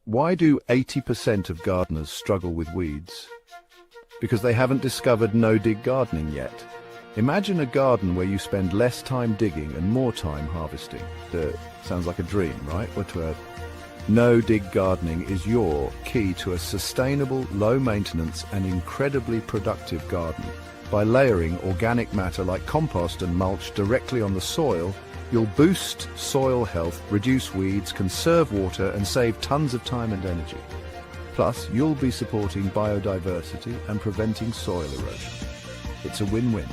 Why do 80% of gardeners struggle with weeds? Because they haven't discovered no-dig gardening yet. Imagine a garden where you spend less time digging and more time harvesting. Sounds like a dream, right? No-dig gardening is your key to a sustainable, low-maintenance and incredibly productive garden. By layering organic matter like compost and mulch directly on the soil, you'll boost soil health, reduce weeds, conserve water, and save tons of time and energy. Plus, you'll be supporting biodiversity and preventing soil erosion. It's a win-win.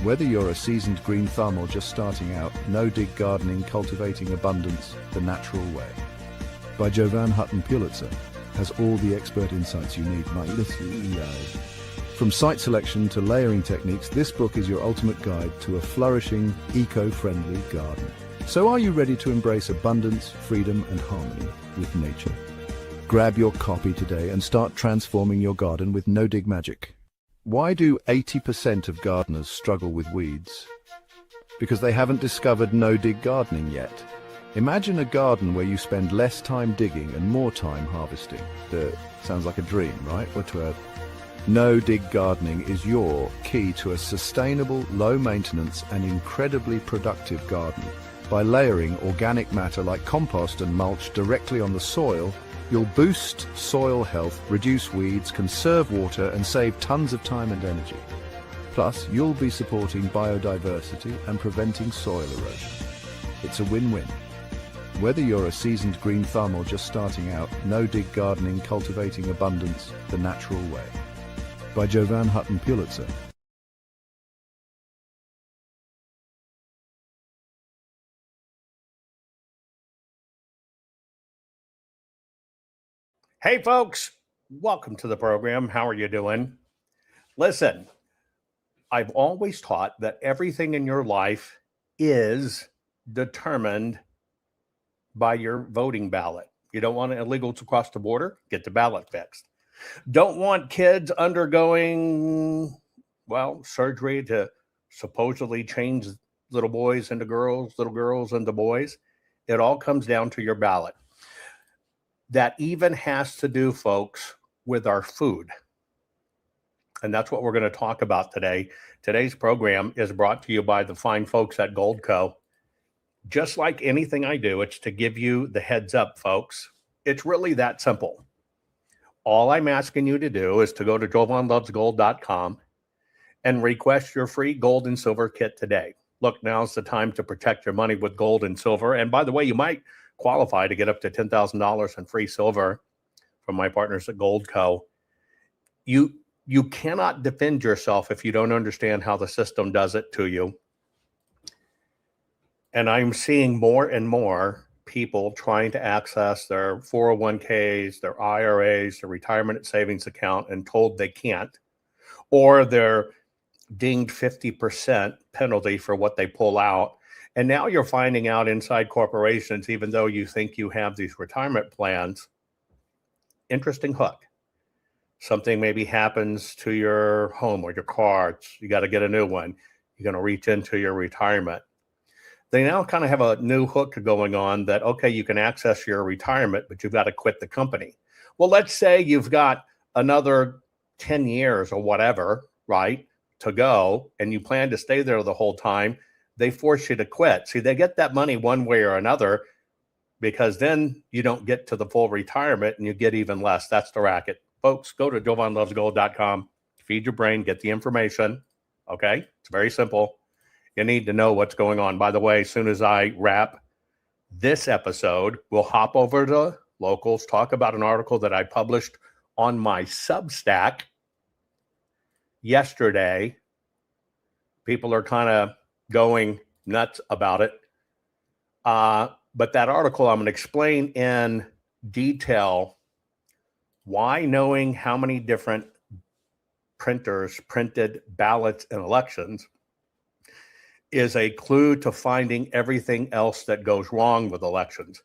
Whether you're a seasoned green thumb or just starting out, no-dig gardening, cultivating abundance the natural way. By Jovan Hutton, Pulitzer, has all the expert insights you need, my little EO. From site selection to layering techniques, this book is your ultimate guide to a flourishing, eco-friendly garden. So are you ready to embrace abundance, freedom, and harmony with nature? Grab your copy today and start transforming your garden with no-dig magic. Why do 80% of gardeners struggle with weeds? Because they haven't discovered no-dig gardening yet. Imagine a garden where you spend less time digging and more time harvesting. Sounds like a dream, right? No-dig gardening is your key to a sustainable, low-maintenance and incredibly productive garden. By layering organic matter like compost and mulch directly on the soil, you'll boost soil health, reduce weeds, conserve water, and save tons of time and energy. Plus, you'll be supporting biodiversity and preventing soil erosion. It's a win-win. Whether you're a seasoned green thumb or just starting out, no-dig gardening, cultivating abundance the natural way. By Jovan Hutton, Pulitzer. Hey, folks, welcome to the program. How are you doing? Listen, I've always taught that everything in your life is determined by your voting ballot. You don't want illegals across the border? Get the ballot fixed. Don't want kids undergoing, surgery to supposedly change little boys into girls, little girls into boys? It all comes down to your ballot. That even has to do, folks, with our food. And that's what we're going to talk about today. Today's program is brought to you by the fine folks at Goldco. Just like anything I do, it's to give you the heads up, folks. It's really that simple. All I'm asking you to do is to go to jovanlovesgold.com and request your free gold and silver kit today. Look, now's the time to protect your money with gold and silver. And by the way, you might qualify to get up to $10,000 in free silver from my partners at Goldco. You cannot defend yourself if you don't understand how the system does it to you. And I'm seeing more and more people trying to access their 401ks, their IRAs, their retirement savings account, and told they can't, or they're dinged 50% penalty for what they pull out. And now you're finding out inside corporations, even though you think you have these retirement plans, interesting hook. Something maybe happens to your home or your car. You got to get a new one. You're going to reach into your retirement. They now kind of have a new hook going on that, okay, you can access your retirement, but you've got to quit the company. Well, let's say you've got another 10 years or whatever, right, to go, and you plan to stay there the whole time. They force you to quit. See, they get that money one way or another, because then you don't get to the full retirement and you get even less. That's the racket. Folks, go to jovanlovesgold.com, feed your brain, get the information. Okay? It's very simple. You need to know what's going on. By the way, as soon as I wrap this episode, we'll hop over to Locals, talk about an article that I published on my Substack yesterday. People are kind of going nuts about it. But that article, I'm going to explain in detail why knowing how many different printers printed ballots in elections is a clue to finding everything else that goes wrong with elections.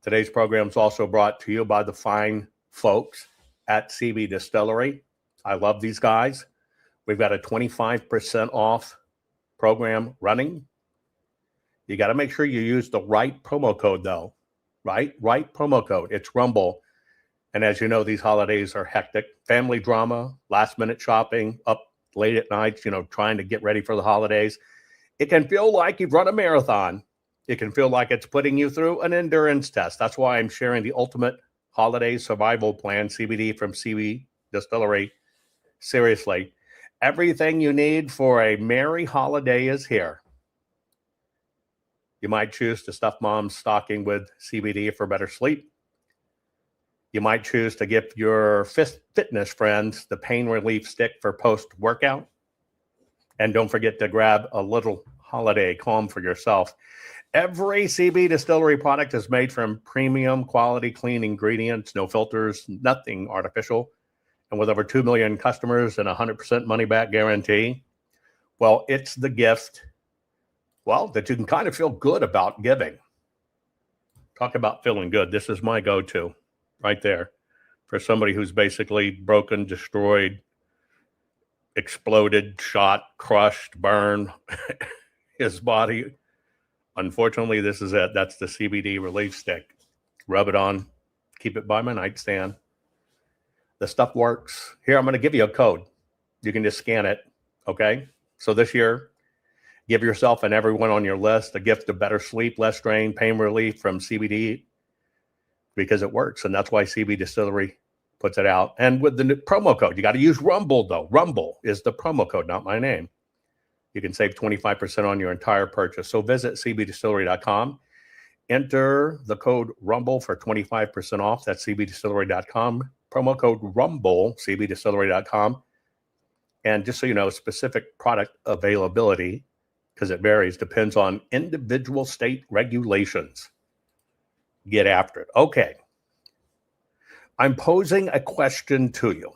Today's program is also brought to you by the fine folks at CB Distillery. I love these guys. We've got a 25% off program running. You got to make sure you use the right promo code, though. right? Right promo code. It's Rumble. And as you know, these holidays are hectic. Family drama, last minute shopping, up late at night, trying to get ready for the holidays. It can feel like you've run a marathon. It can feel like it's putting you through an endurance test. That's why I'm sharing the ultimate holiday survival plan, CBD from CB Distillery. Seriously, everything you need for a merry holiday is here. You might choose to stuff mom's stocking with CBD for better sleep. You might choose to give your fitness friends the pain relief stick for post-workout. And don't forget to grab a little holiday calm for yourself. Every CB Distillery product is made from premium quality clean ingredients, no filters, nothing artificial. And with over 2 million customers and 100% money back guarantee, well, it's the gift, that you can kind of feel good about giving. Talk about feeling good. This is my go-to right there for somebody who's basically broken, destroyed, exploded, shot, crushed, burned his body. Unfortunately, this is it. That's the CBD relief stick. Rub it on, keep it by my nightstand. The stuff works. Here, I'm going to give you a code. You can just scan it, okay? So this year, give yourself and everyone on your list a gift of better sleep, less strain, pain relief from CBD, because it works. And that's why CB Distillery puts it out. And with the promo code, you got to use Rumble, though. Rumble is the promo code, not my name. You can save 25% on your entire purchase. So visit cbdistillery.com. Enter the code Rumble for 25% off. That's cbdistillery.com. Promo code Rumble, cbdistillery.com. And just so you know, specific product availability, because it varies, depends on individual state regulations. Get after it. Okay. I'm posing a question to you.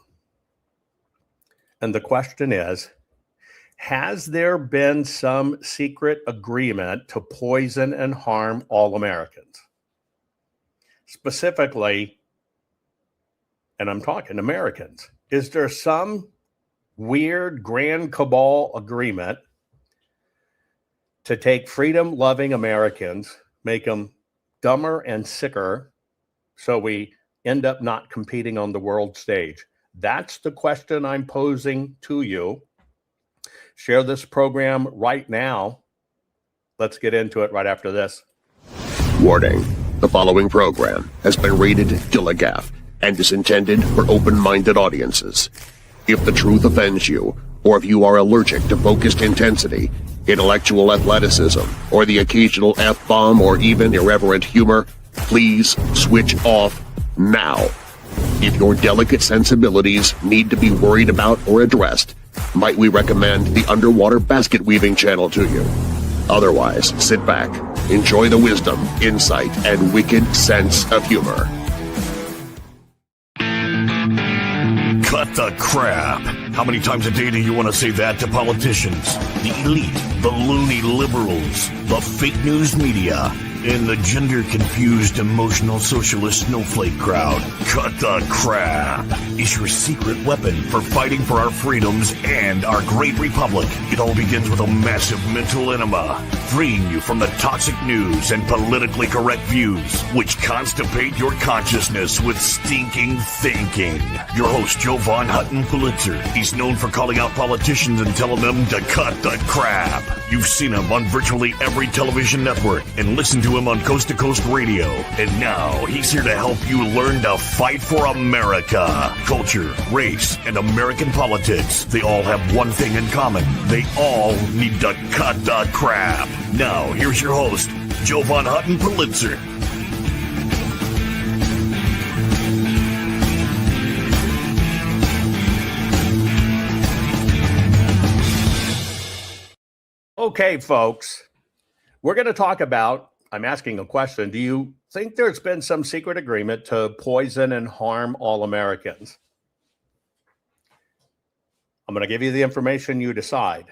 And the question is, has there been some secret agreement to poison and harm all Americans? Specifically, and I'm talking Americans, is there some weird grand cabal agreement to take freedom-loving Americans, make them dumber and sicker, so we end up not competing on the world stage? That's the question I'm posing to you. Share this program right now. Let's get into it right after this. Warning. The following program has been rated Gilligaff and is intended for open-minded audiences. If the truth offends you, or if you are allergic to focused intensity, intellectual athleticism, or the occasional F-bomb or even irreverent humor, please switch off now. If your delicate sensibilities need to be worried about or addressed, might we recommend the Underwater Basket Weaving channel to you? Otherwise, sit back, enjoy the wisdom, insight, and wicked sense of humor. Cut the crap. How many times a day do you want to say that to politicians, the elite, the loony liberals, the fake news media, and the gender-confused, emotional socialist snowflake crowd? Cut the crap is your secret weapon for fighting for our freedoms and our great republic. It all begins with a massive mental enema, freeing you from the toxic news and politically correct views, which constipate your consciousness with stinking thinking. Your host, Jovan Hutton Pulitzer. He's known for calling out politicians and telling them to cut the crap. You've seen him on virtually every television network and listened to him on Coast to Coast Radio. And now he's here to help you learn to fight for America. Culture, race, and American politics. They all have one thing in common. They all need to cut the crap. Now, here's your host, Jovan Hutton Pulitzer. Okay, folks, we're going to talk about, I'm asking a question. Do you think there's been some secret agreement to poison and harm all Americans? I'm going to give you the information, you decide.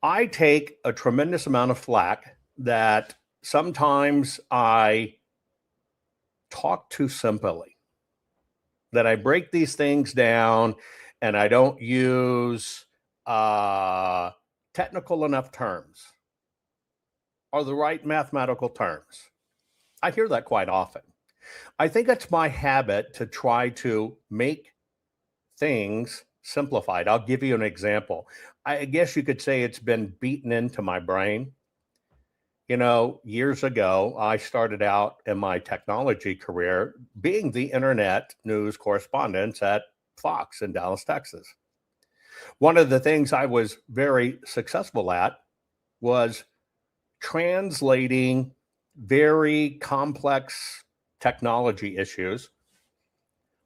I take a tremendous amount of flack that sometimes I talk too simply, that I break these things down and I don't use technical enough terms or the right mathematical terms. I hear that quite often. I think it's my habit to try to make things simplified. I'll give you an example. I guess you could say it's been beaten into my brain. Years ago, I started out in my technology career being the internet news correspondent at Fox in Dallas, Texas. One of the things I was very successful at was translating very complex technology issues,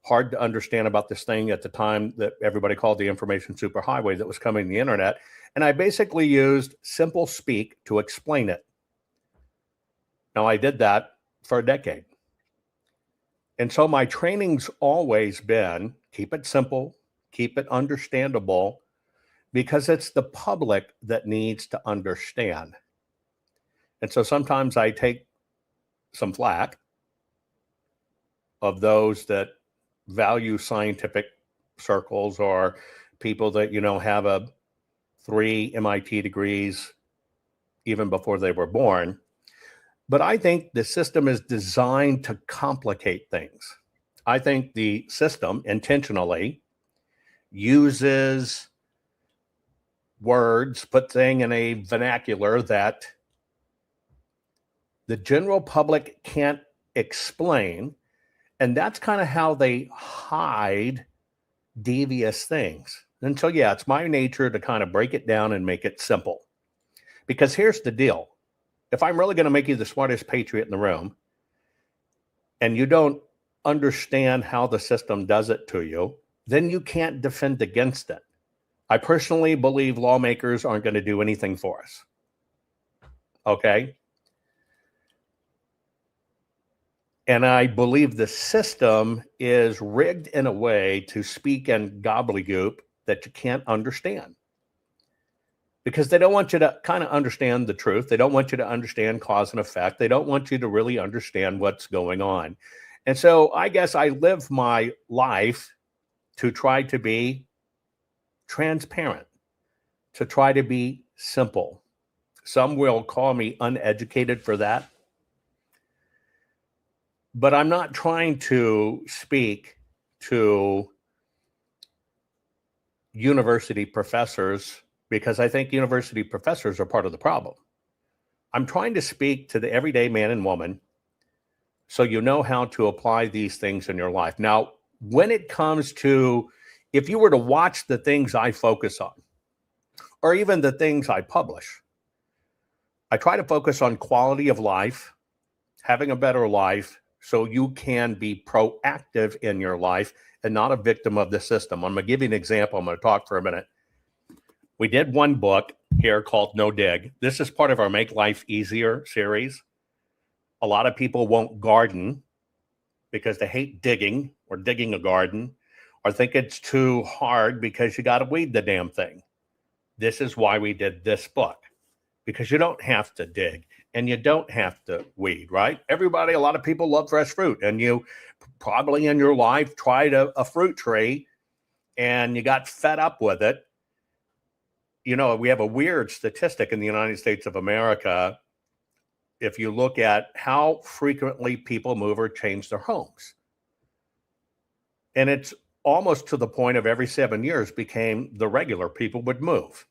hard to understand about this thing at the time that everybody called the information superhighway that was coming to the internet. And I basically used simple speak to explain it. Now, I did that for a decade. And so my training's always been keep it simple, keep it understandable, because it's the public that needs to understand. And so sometimes I take some flack of those that value scientific circles or people that, have 3 MIT degrees even before they were born. But I think the system is designed to complicate things. I think the system intentionally uses words, put things in a vernacular that the general public can't explain. And that's kind of how they hide devious things. And so, yeah, it's my nature to kind of break it down and make it simple. Because here's the deal. If I'm really going to make you the smartest patriot in the room, and you don't understand how the system does it to you, then you can't defend against it. I personally believe lawmakers aren't going to do anything for us. Okay? And I believe the system is rigged in a way to speak in gobbledygook that you can't understand. Because they don't want you to kind of understand the truth. They don't want you to understand cause and effect. They don't want you to really understand what's going on. And so I guess I live my life to try to be transparent, to try to be simple. Some will call me uneducated for that. But I'm not trying to speak to university professors because I think university professors are part of the problem. I'm trying to speak to the everyday man and woman so you know how to apply these things in your life. Now, when it comes to, if you were to watch the things I focus on, or even the things I publish, I try to focus on quality of life, having a better life, so you can be proactive in your life and not a victim of the system. I'm going to give you an example. I'm going to talk for a minute. We did one book here called No Dig. This is part of our Make Life Easier series. A lot of people won't garden because they hate digging or digging a garden, or think it's too hard because you got to weed the damn thing. This is why we did this book, because you don't have to dig and you don't have to weed, right? Everybody, a lot of people love fresh fruit, and you probably in your life tried a fruit tree and you got fed up with it. We have a weird statistic in the United States of America. If you look at how frequently people move or change their homes, and it's almost to the point of every 7 years became the regular people would move.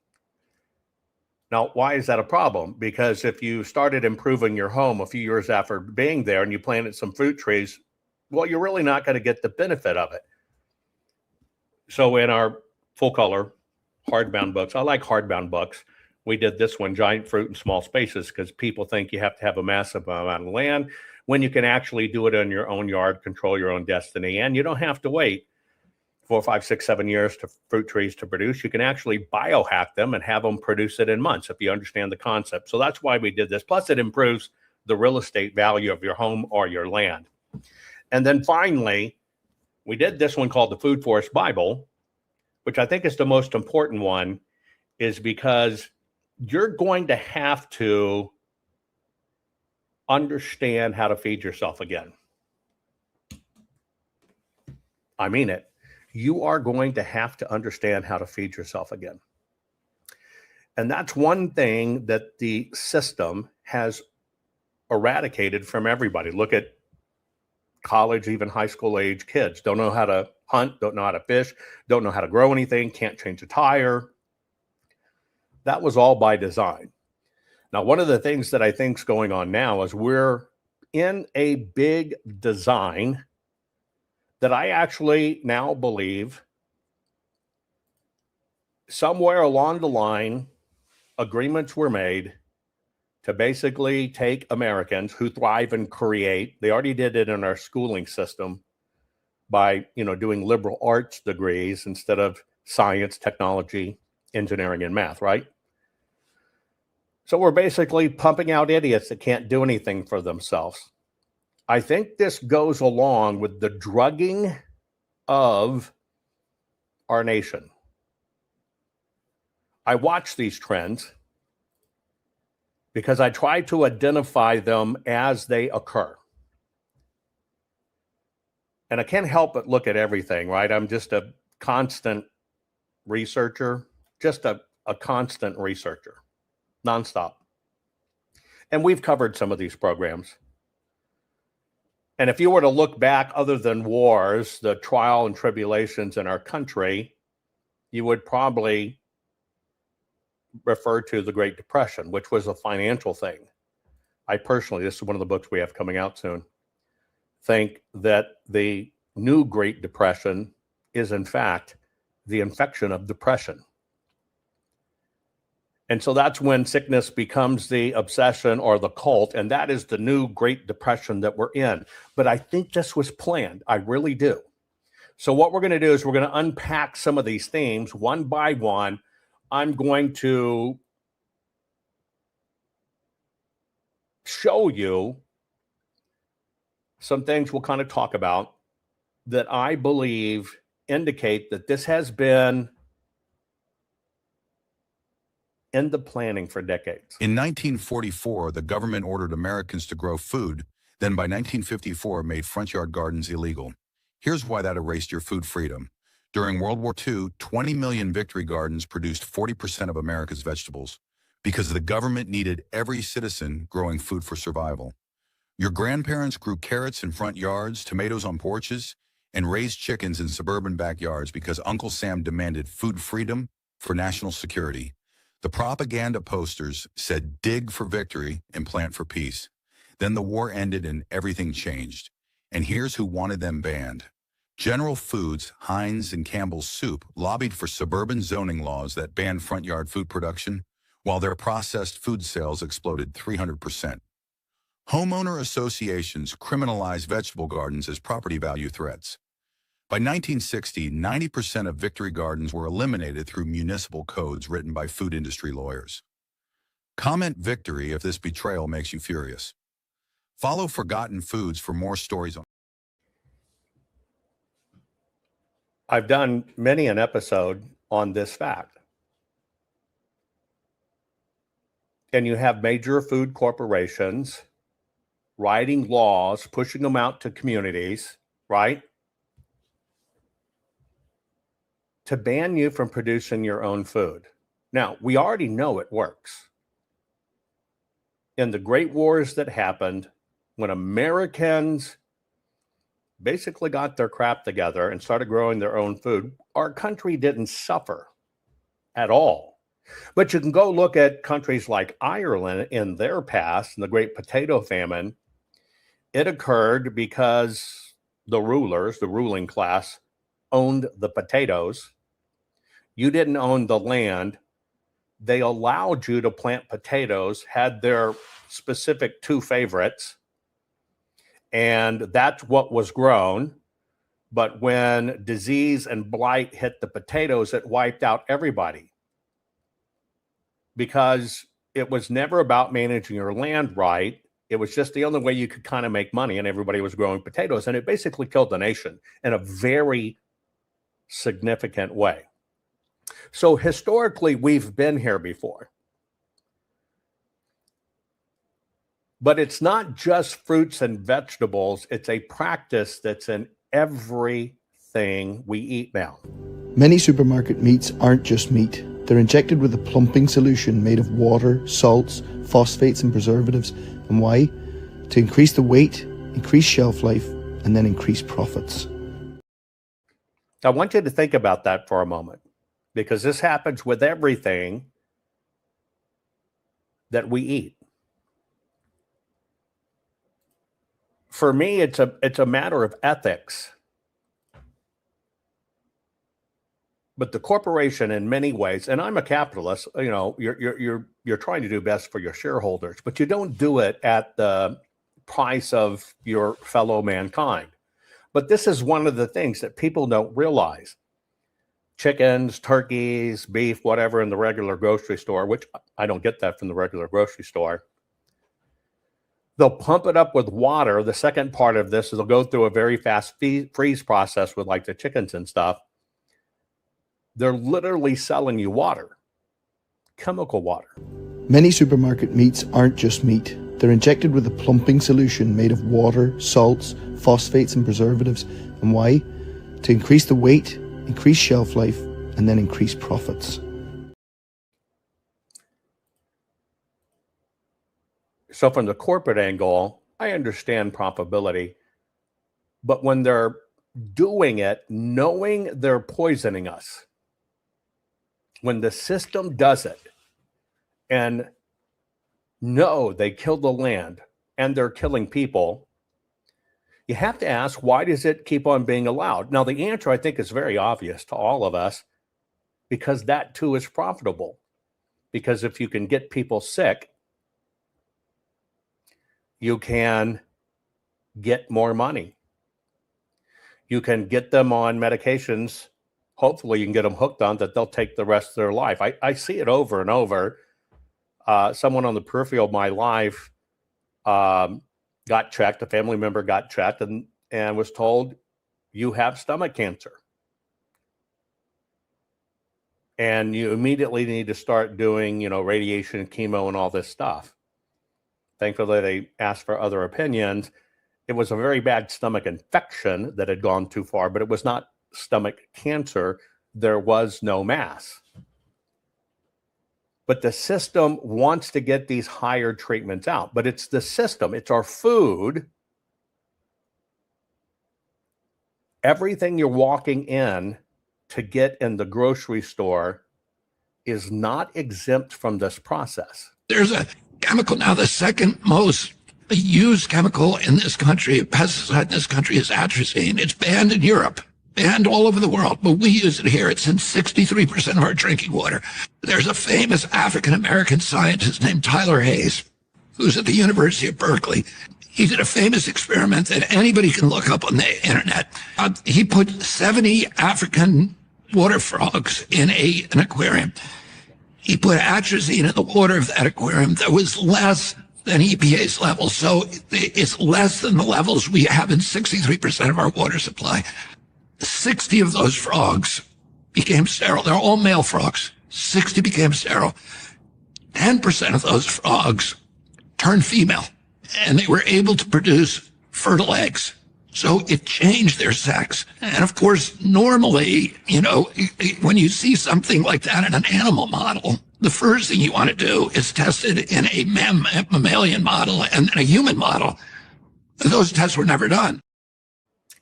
Now, why is that a problem? Because if you started improving your home a few years after being there and you planted some fruit trees, well, you're really not going to get the benefit of it. So in our full color hardbound books, I like hardbound books. We did this one, Giant Fruit in Small Spaces, because people think you have to have a massive amount of land when you can actually do it in your own yard, control your own destiny, and you don't have to wait 4, 5, 6, 7 years to fruit trees to produce. You can actually biohack them and have them produce it in months if you understand the concept. So that's why we did this. Plus, it improves the real estate value of your home or your land. And then finally, we did this one called the Food Forest Bible, which I think is the most important one, is because you're going to have to understand how to feed yourself again. I mean it. You are going to have to understand how to feed yourself again. And that's one thing that the system has eradicated from everybody. Look at college, even high school age kids. Don't know how to hunt, don't know how to fish, don't know how to grow anything, can't change a tire. That was all by design. Now, one of the things that I think is going on now is we're in a big design that I actually now believe somewhere along the line, agreements were made to basically take Americans who thrive and create. They already did it in our schooling system by, doing liberal arts degrees instead of science, technology, engineering, and math, right? So we're basically pumping out idiots that can't do anything for themselves. I think this goes along with the drugging of our nation. I watch these trends because I try to identify them as they occur. And I can't help but look at everything, right? I'm just a constant researcher, just a constant researcher, nonstop. And we've covered some of these programs. And if you were to look back, other than wars, the trial and tribulations in our country, you would probably refer to the Great Depression, which was a financial thing. I personally, this is one of the books we have coming out soon, think that the new Great Depression is in fact the infection of depression. And so that's when sickness becomes the obsession or the cult, and that is the new Great Depression that we're in. But I think this was planned. I really do. So what we're going to do is we're going to unpack some of these themes one by one. I'm going to show you some things we'll kind of talk about that I believe indicate that this has been in the planning for decades. In 1944, the government ordered Americans to grow food, then by 1954 made front yard gardens illegal. Here's why that erased your food freedom. During World War II, 20 million victory gardens produced 40% of America's vegetables because the government needed every citizen growing food for survival. Your grandparents grew carrots in front yards, tomatoes on porches, and raised chickens in suburban backyards because Uncle Sam demanded food freedom for national security. The propaganda posters said dig for victory and plant for peace. Then the war ended and everything changed. And here's who wanted them banned. General Foods, Heinz, and Campbell's Soup lobbied for suburban zoning laws that banned front yard food production, while their processed food sales exploded 300%. Homeowner associations criminalized vegetable gardens as property value threats. By 1960, 90% of victory gardens were eliminated through municipal codes written by food industry lawyers. Comment victory if this betrayal makes you furious. Follow Forgotten Foods for more stories on. I've done many an episode on this fact. And you have major food corporations writing laws, pushing them out to communities, right? To ban you from producing your own food. Now, we already know it works. In the great wars that happened, when Americans basically got their crap together and started growing their own food, our country didn't suffer at all. But you can go look at countries like Ireland in their past, in the Great Potato Famine. It occurred because the rulers, the ruling class, owned the potatoes. You didn't own the land. They allowed you to plant potatoes, had their specific two favorites, and that's what was grown. But when disease and blight hit the potatoes, it wiped out everybody because it was never about managing your land right. It was just the only way you could kind of make money, and everybody was growing potatoes, and it basically killed the nation in a very significant way. So historically, we've been here before. But it's not just fruits and vegetables. It's a practice that's in everything we eat now. Many supermarket meats aren't just meat. They're injected with a plumping solution made of water, salts, phosphates, and preservatives. And why? to increase the weight, increase shelf life, and then increase profits. I want you to think about that for a moment, because this happens with everything that we eat. For me, it's a matter of ethics. But the corporation, in many ways, and I'm a capitalist, you're trying to do best for your shareholders, but you don't do it at the price of your fellow mankind. But this is one of the things that people don't realize. Chickens, turkeys, beef, whatever in the regular grocery store, which I don't get that from the regular grocery store. They'll pump it up with water. The second part of this is they'll go through a very fast freeze process with like the chickens and stuff. They're literally selling you water, chemical water. Many supermarket meats aren't just meat. They're injected with a plumping solution made of water, salts, phosphates, and preservatives. And why? To increase the weight, increase shelf life, and then increase profits. So from the corporate angle, I understand profitability, but when they're doing it, knowing they're poisoning us, when the system does it and know they killed the land and they're killing people, you have to ask, why does it keep on being allowed? Now, the answer, I think, is very obvious to all of us, because that too is profitable. Because if you can get people sick, you can get more money. You can get them on medications. Hopefully you can get them hooked on that they'll take the rest of their life. I see it over and over. Someone on the periphery of my life got checked. A family member got checked and was told, you have stomach cancer. And you immediately need to start doing, radiation, chemo, and all this stuff. Thankfully, they asked for other opinions. It was a very bad stomach infection that had gone too far, but it was not stomach cancer. There was no mass. But the system wants to get these higher treatments out. But it's the system. It's our food. Everything you're walking in to get in the grocery store is not exempt from this process. There's a chemical now, the second most used chemical in this country, pesticide in this country, is atrazine. It's banned in Europe, banned all over the world, but we use it here. It's in 63% of our drinking water. There's a famous African-American scientist named Tyler Hayes, who's at the University of Berkeley. He did a famous experiment that anybody can look up on the internet. He put 70 African water frogs in an aquarium. He put atrazine in the water of that aquarium that was less than EPA's level. So it's less than the levels we have in 63% of our water supply. 60 of those frogs became sterile. They're all male frogs. 60 became sterile. 10% of those frogs turned female, and they were able to produce fertile eggs. So it changed their sex. And of course, normally, when you see something like that in an animal model, the first thing you want to do is test it in a mammalian model and then a human model. Those tests were never done.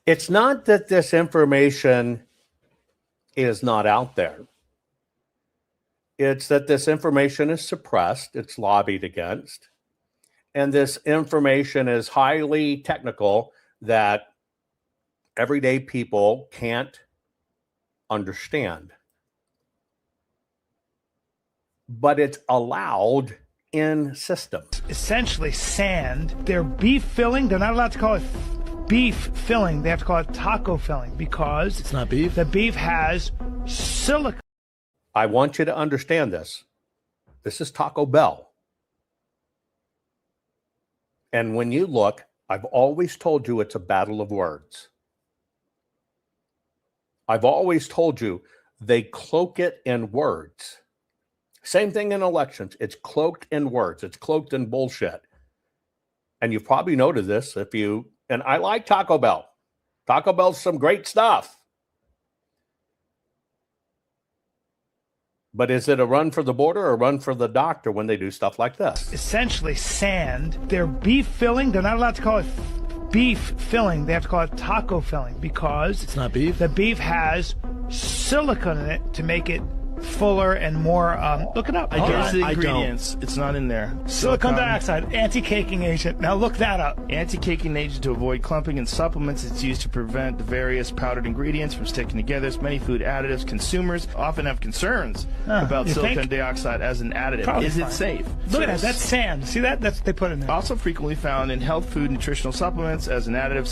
It's not that this information is not out there. It's that this information is suppressed, it's lobbied against, and this information is highly technical that everyday people can't understand. But it's allowed in systems. Essentially sand. Their beef filling, they're not allowed to call it beef filling. They have to call it taco filling because it's not beef. The beef has silica. I want you to understand this. This is Taco Bell. And when you look, I've always told you it's a battle of words. I've always told you they cloak it in words. Same thing in elections. It's cloaked in words. It's cloaked in bullshit. And you've probably noted this and I like Taco Bell. Taco Bell's some great stuff. But is it a run for the border or a run for the doctor when they do stuff like this? Essentially sand. Their beef filling, they're not allowed to call it beef filling. They have to call it taco filling because it's not beef. The beef has silicone in it to make it fuller and more. Look it up. I guess the ingredients. It's not in there. Silicon dioxide, anti-caking agent. Now look that up. Anti-caking agent to avoid clumping in supplements. It's used to prevent the various powdered ingredients from sticking together. Many food additives. Consumers often have concerns about silicon dioxide as an additive. Probably Is it fine. safe? Look at that. That's sand. See that? That's what they put in there. Also frequently found in health food nutritional supplements as an additive,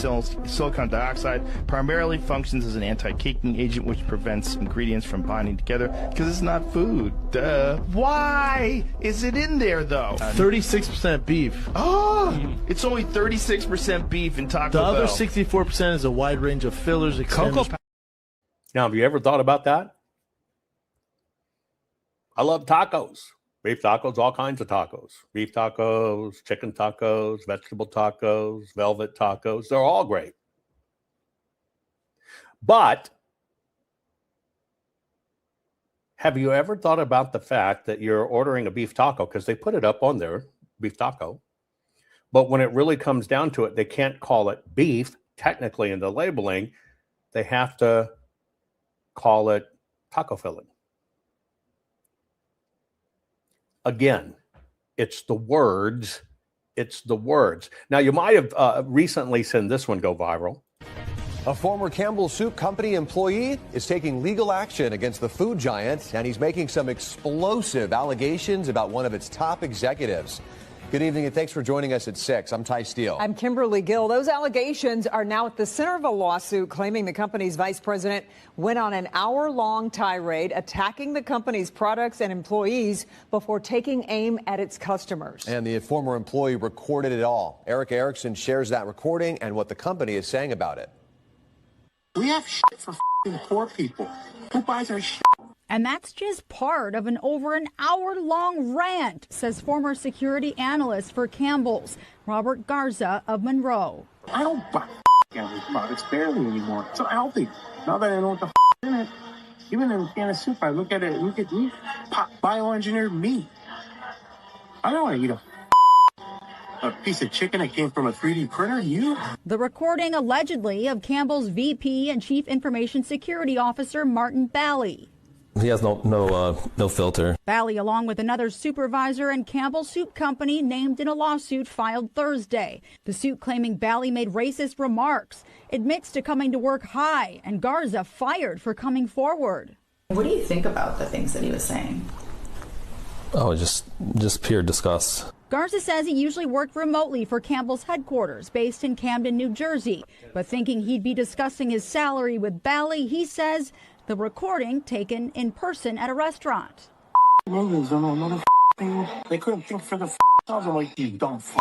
silicon dioxide primarily functions as an anti-caking agent which prevents ingredients from binding together because it's not food. Duh. Why is it in there though? 36% beef. Oh, it's only 36% beef in Taco Bell. The other 64% is a wide range of fillers, extenders. Now, have you ever thought about that? I love tacos. Beef tacos, all kinds of tacos. Beef tacos, chicken tacos, vegetable tacos, velvet tacos. They're all great. But have you ever thought about the fact that you're ordering a beef taco, because they put it up on there, beef taco, but when it really comes down to it, they can't call it beef, technically in the labeling. They have to call it taco filling. Again, it's the words. It's the words. Now, you might have recently seen this one go viral. A former Campbell Soup Company employee is taking legal action against the food giant, and he's making some explosive allegations about one of its top executives. Good evening, and thanks for joining us at 6. I'm Ty Steele. I'm Kimberly Gill. Those allegations are now at the center of a lawsuit claiming the company's vice president went on an hour-long tirade attacking the company's products and employees before taking aim at its customers. And the former employee recorded it all. Eric Erickson shares that recording and what the company is saying about it. We have shit for poor people. Who buys our shit? And that's just part of an over an hour-long rant, says former security analyst for Campbell's, Robert Garza of Monroe. I don't buy Campbell's products barely anymore. It's so healthy. Now that I know what the in it, even in a can of soup, I look at it, look at meat, bioengineered meat. I don't want to eat a piece of chicken that came from a 3D printer. You? The recording allegedly of Campbell's VP and Chief Information Security Officer Martin Bally. He has no filter. Bally, along with another supervisor and Campbell Soup Company, named in a lawsuit filed Thursday. The suit claiming Bally made racist remarks, admits to coming to work high, and Garza fired for coming forward. What do you think about the things that he was saying? Oh, just pure disgust. Garza says he usually worked remotely for Campbell's headquarters based in Camden, New Jersey. But thinking he'd be discussing his salary with Bally, he says the recording taken in person at a restaurant. They couldn't think for themselves. I'm like, you dumb f.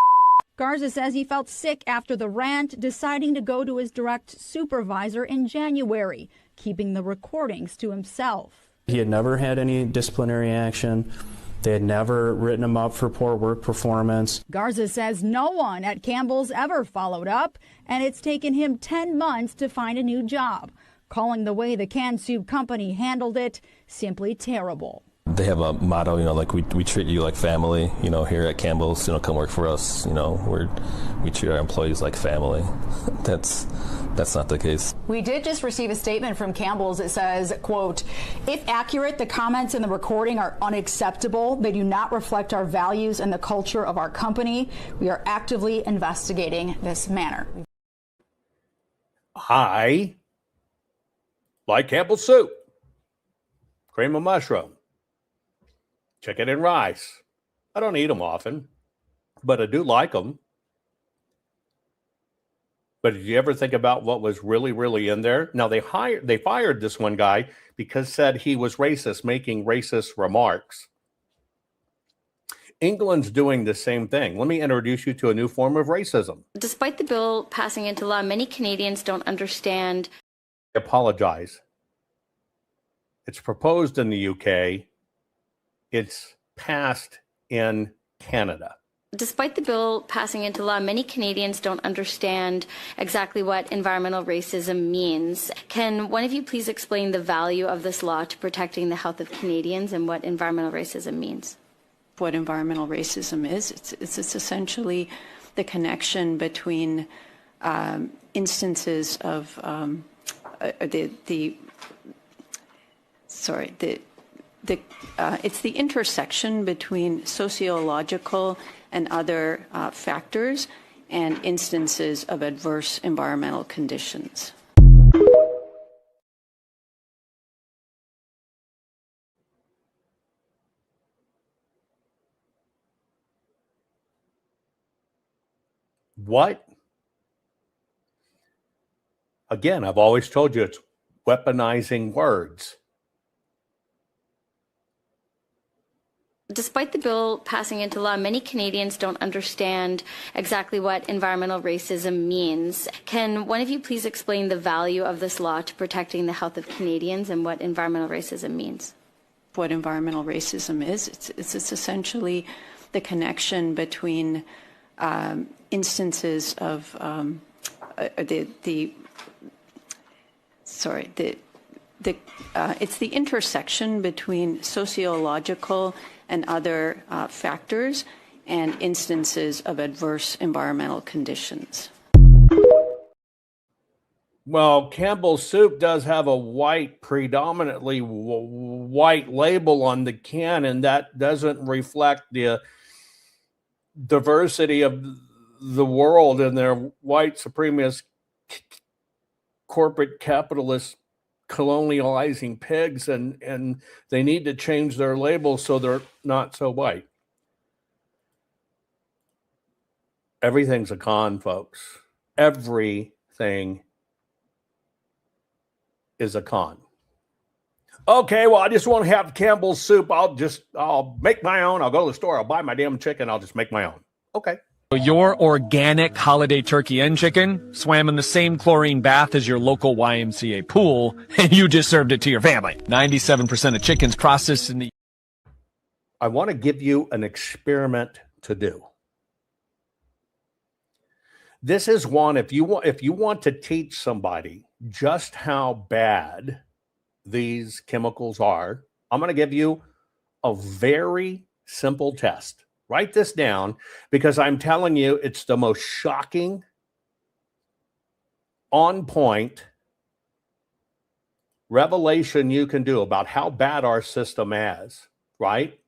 Garza says he felt sick after the rant, deciding to go to his direct supervisor in January, keeping the recordings to himself. He had never had any disciplinary action. They had never written him up for poor work performance. Garza says no one at Campbell's ever followed up, and it's taken him 10 months to find a new job, calling the way the canned soup company handled it simply terrible. They have a motto, like we treat you like family, here at Campbell's, come work for us, we treat our employees like family. That's not the case. We did just receive a statement from Campbell's. It says, quote, if accurate, the comments in the recording are unacceptable. They do not reflect our values and the culture of our company. We are actively investigating this matter. I like Campbell soup, cream of mushroom, chicken and rice. I don't eat them often, but I do like them. But did you ever think about what was really, really in there? Now, they fired this one guy because said he was racist, making racist remarks. England's doing the same thing. Let me introduce you to a new form of racism. Despite the bill passing into law, many Canadians don't understand. I apologize. It's proposed in the UK. It's passed in Canada. Despite the bill passing into law, many Canadians don't understand exactly what environmental racism means. Can one of you please explain the value of this law to protecting the health of Canadians and what environmental racism means? What environmental racism is? It's essentially the connection between instances of it's the intersection between sociological and other factors and instances of adverse environmental conditions. What? Again, I've always told you it's weaponizing words. Despite the bill passing into law, many Canadians don't understand exactly what environmental racism means. Can one of you please explain the value of this law to protecting the health of Canadians and what environmental racism means? What environmental racism is? It's essentially the connection between instances of it's the intersection between sociological and other factors and instances of adverse environmental conditions. Well, Campbell's Soup does have a predominantly white label on the can, and that doesn't reflect the diversity of the world and their white supremacist corporate capitalist colonializing pigs, and they need to change their labels so they're not so white. Everything's a con, folks. Everything is a con. Okay, well, I just want to have Campbell's Soup. I'll make my own. I'll go to the store. I'll buy my damn chicken. I'll just make my own. Okay. Your organic holiday turkey and chicken swam in the same chlorine bath as your local YMCA pool, and you just served it to your family. 97% of chickens processed in the... I want to give you an experiment to do. This is one, if you want to teach somebody just how bad these chemicals are, I'm going to give you a very simple test. Write this down, because I'm telling you, it's the most shocking, on point revelation you can do about how bad our system is, right?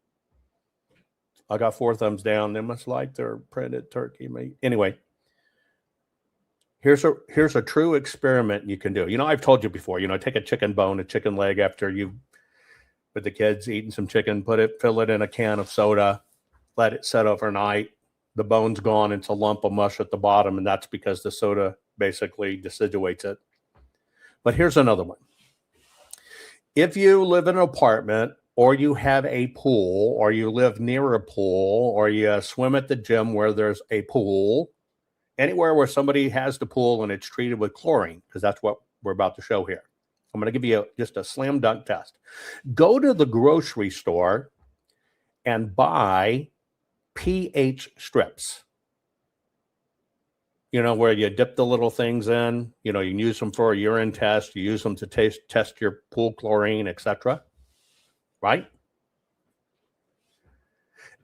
I got 4 thumbs down. They must like their printed turkey meat. Anyway, here's a true experiment you can do. You know, I've told you before, take a chicken bone, a chicken leg after you, with the kids eating some chicken, fill it in a can of soda, let it set overnight. The bone's gone. It's a lump of mush at the bottom, and that's because the soda basically deciduates it. But here's another one. If you live in an apartment, or you have a pool, or you live near a pool, or you swim at the gym where there's a pool, anywhere where somebody has the pool and it's treated with chlorine, because that's what we're about to show here. I'm going to give you just a slam dunk test. Go to the grocery store and buy pH strips. Where you dip the little things in. You can use them for a urine test. You use them to test your pool chlorine, etc. Right?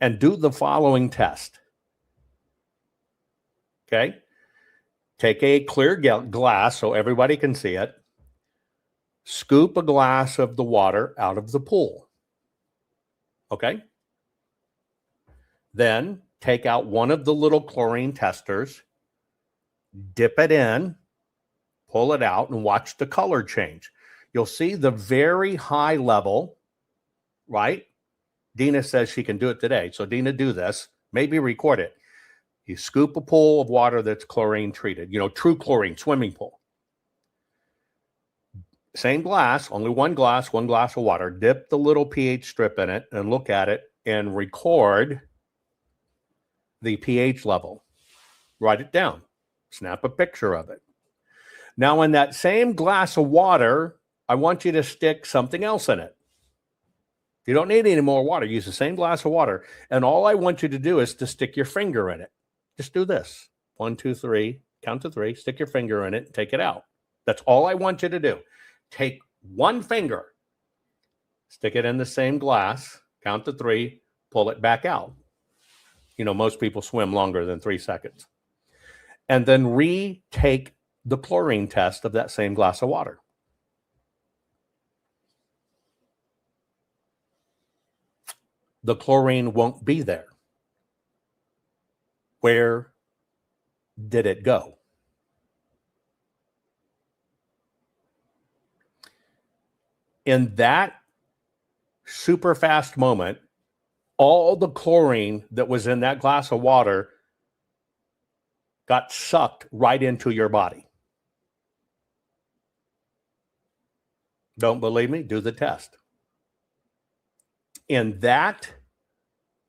And do the following test. Okay? Take a clear glass so everybody can see it. Scoop a glass of the water out of the pool. Okay? Then take out one of the little chlorine testers, dip it in, pull it out, and watch the color change. You'll see the very high level, right? Dina says she can do it today. So Dina, do this. Maybe record it. You scoop a pool of water that's chlorine treated, true chlorine, swimming pool. Same glass, only one glass of water. Dip the little pH strip in it and look at it and record the pH level. Write it down. Snap a picture of it. Now, in that same glass of water, I want you to stick something else in it. You don't need any more water. Use the same glass of water. And all I want you to do is to stick your finger in it. Just do this. 1, 2, 3. Count to 3. Stick your finger in it. Take it out. That's all I want you to do. Take one finger. Stick it in the same glass. Count to 3. Pull it back out. You know, most people swim longer than 3 seconds. And then retake the chlorine test of that same glass of water. The chlorine won't be there. Where did it go? In that super fast moment, all the chlorine that was in that glass of water got sucked right into your body. Don't believe me? Do the test. In that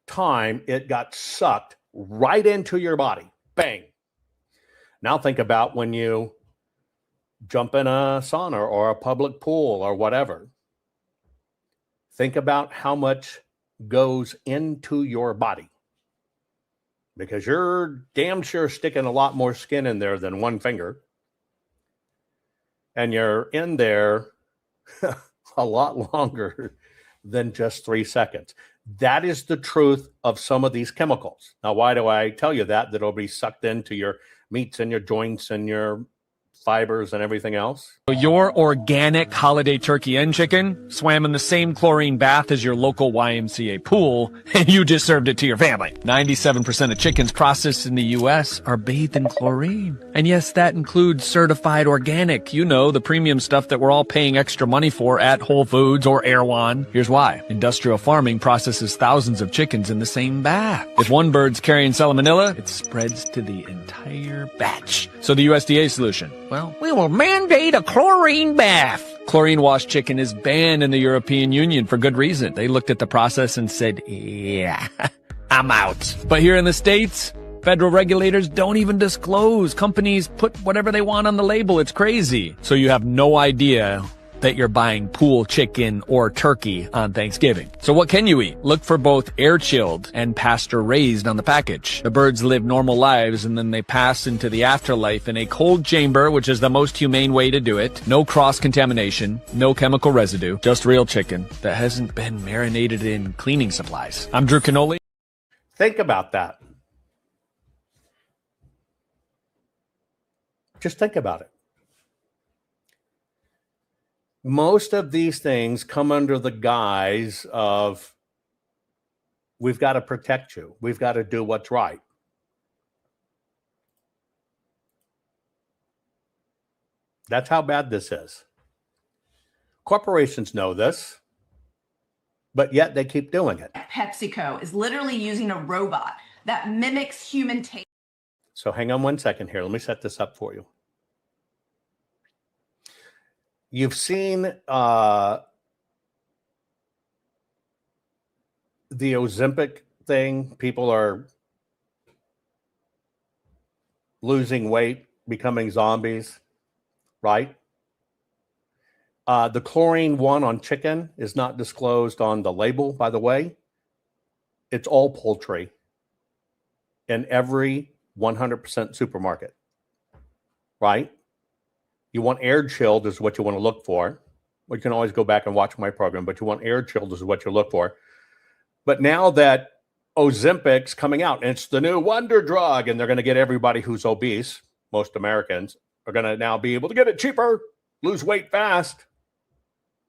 time, it got sucked right into your body. Bang. Now think about when you jump in a sauna or a public pool or whatever. Think about how much goes into your body, because you're damn sure sticking a lot more skin in there than one finger. And you're in there a lot longer than just 3 seconds. That is the truth of some of these chemicals. Now, why do I tell you that? That it'll be sucked into your meats and your joints and your fibers and everything else. Your organic holiday turkey and chicken swam in the same chlorine bath as your local YMCA pool, and you just served it to your family. 97% of chickens processed in the U.S. are bathed in chlorine. And yes, that includes certified organic, you know, the premium stuff that we're all paying extra money for at Whole Foods or Erewhon. Here's why. Industrial farming processes thousands of chickens in the same bath. If one bird's carrying salmonella, it spreads to the entire batch. So the USDA solution? Well, we will mandate a chlorine bath. Chlorine-washed chicken is banned in the European Union for good reason. They looked at the process and said, yeah, I'm out. But here in the States, federal regulators don't even disclose. Companies put whatever they want on the label. It's crazy. So you have no idea that you're buying pool chicken or turkey on Thanksgiving. So what can you eat? Look for both air-chilled and pasture-raised on the package. The birds live normal lives and then they pass into the afterlife in a cold chamber, which is the most humane way to do it. No cross-contamination, no chemical residue, just real chicken that hasn't been marinated in cleaning supplies. I'm Drew Canoli. Think about that. Just think about it. Most of these things come under the guise of, we've got to protect you. We've got to do what's right. That's how bad this is. Corporations know this, but yet they keep doing it. PepsiCo is literally using a robot that mimics human taste. So hang on 1 second here. Let me set this up for you. You've seen the Ozempic thing. People are losing weight, becoming zombies, right? The chlorine one on chicken is not disclosed on the label, by the way. It's all poultry in every 100% supermarket, right? You want air chilled is what you want to look for. Well, you can always go back and watch my program, but you want air chilled is what you look for. But now that Ozempic's coming out, and it's the new wonder drug, and they're going to get everybody who's obese, most Americans, are going to now be able to get it cheaper, lose weight fast.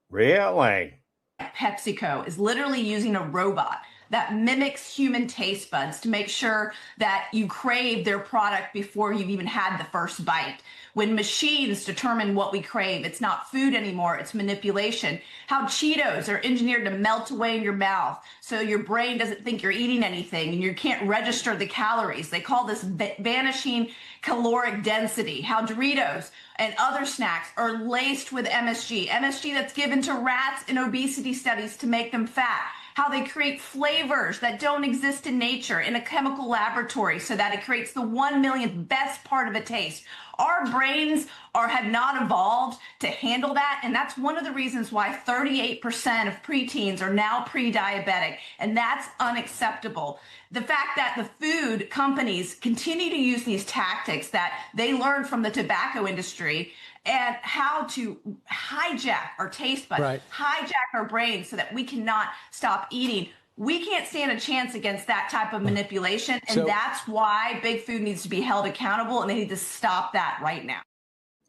Really? PepsiCo is literally using a robot that mimics human taste buds to make sure that you crave their product before you've even had the first bite. When machines determine what we crave, it's not food anymore, it's manipulation. How Cheetos are engineered to melt away in your mouth so your brain doesn't think you're eating anything and you can't register the calories. They call this vanishing caloric density. How Doritos and other snacks are laced with MSG. MSG that's given to rats in obesity studies to make them fat. How they create flavors that don't exist in nature in a chemical laboratory so that it creates the 1 millionth best part of a taste. Our brains have not evolved to handle that, and that's one of the reasons why 38% of preteens are now pre-diabetic, and that's unacceptable. The fact that the food companies continue to use these tactics that they learned from the tobacco industry and how to hijack our taste buds, Right. hijack our brains so that we cannot stop eating. We can't stand a chance against that type of manipulation, and So- that's why big food needs to be held accountable, and they need to stop that right now.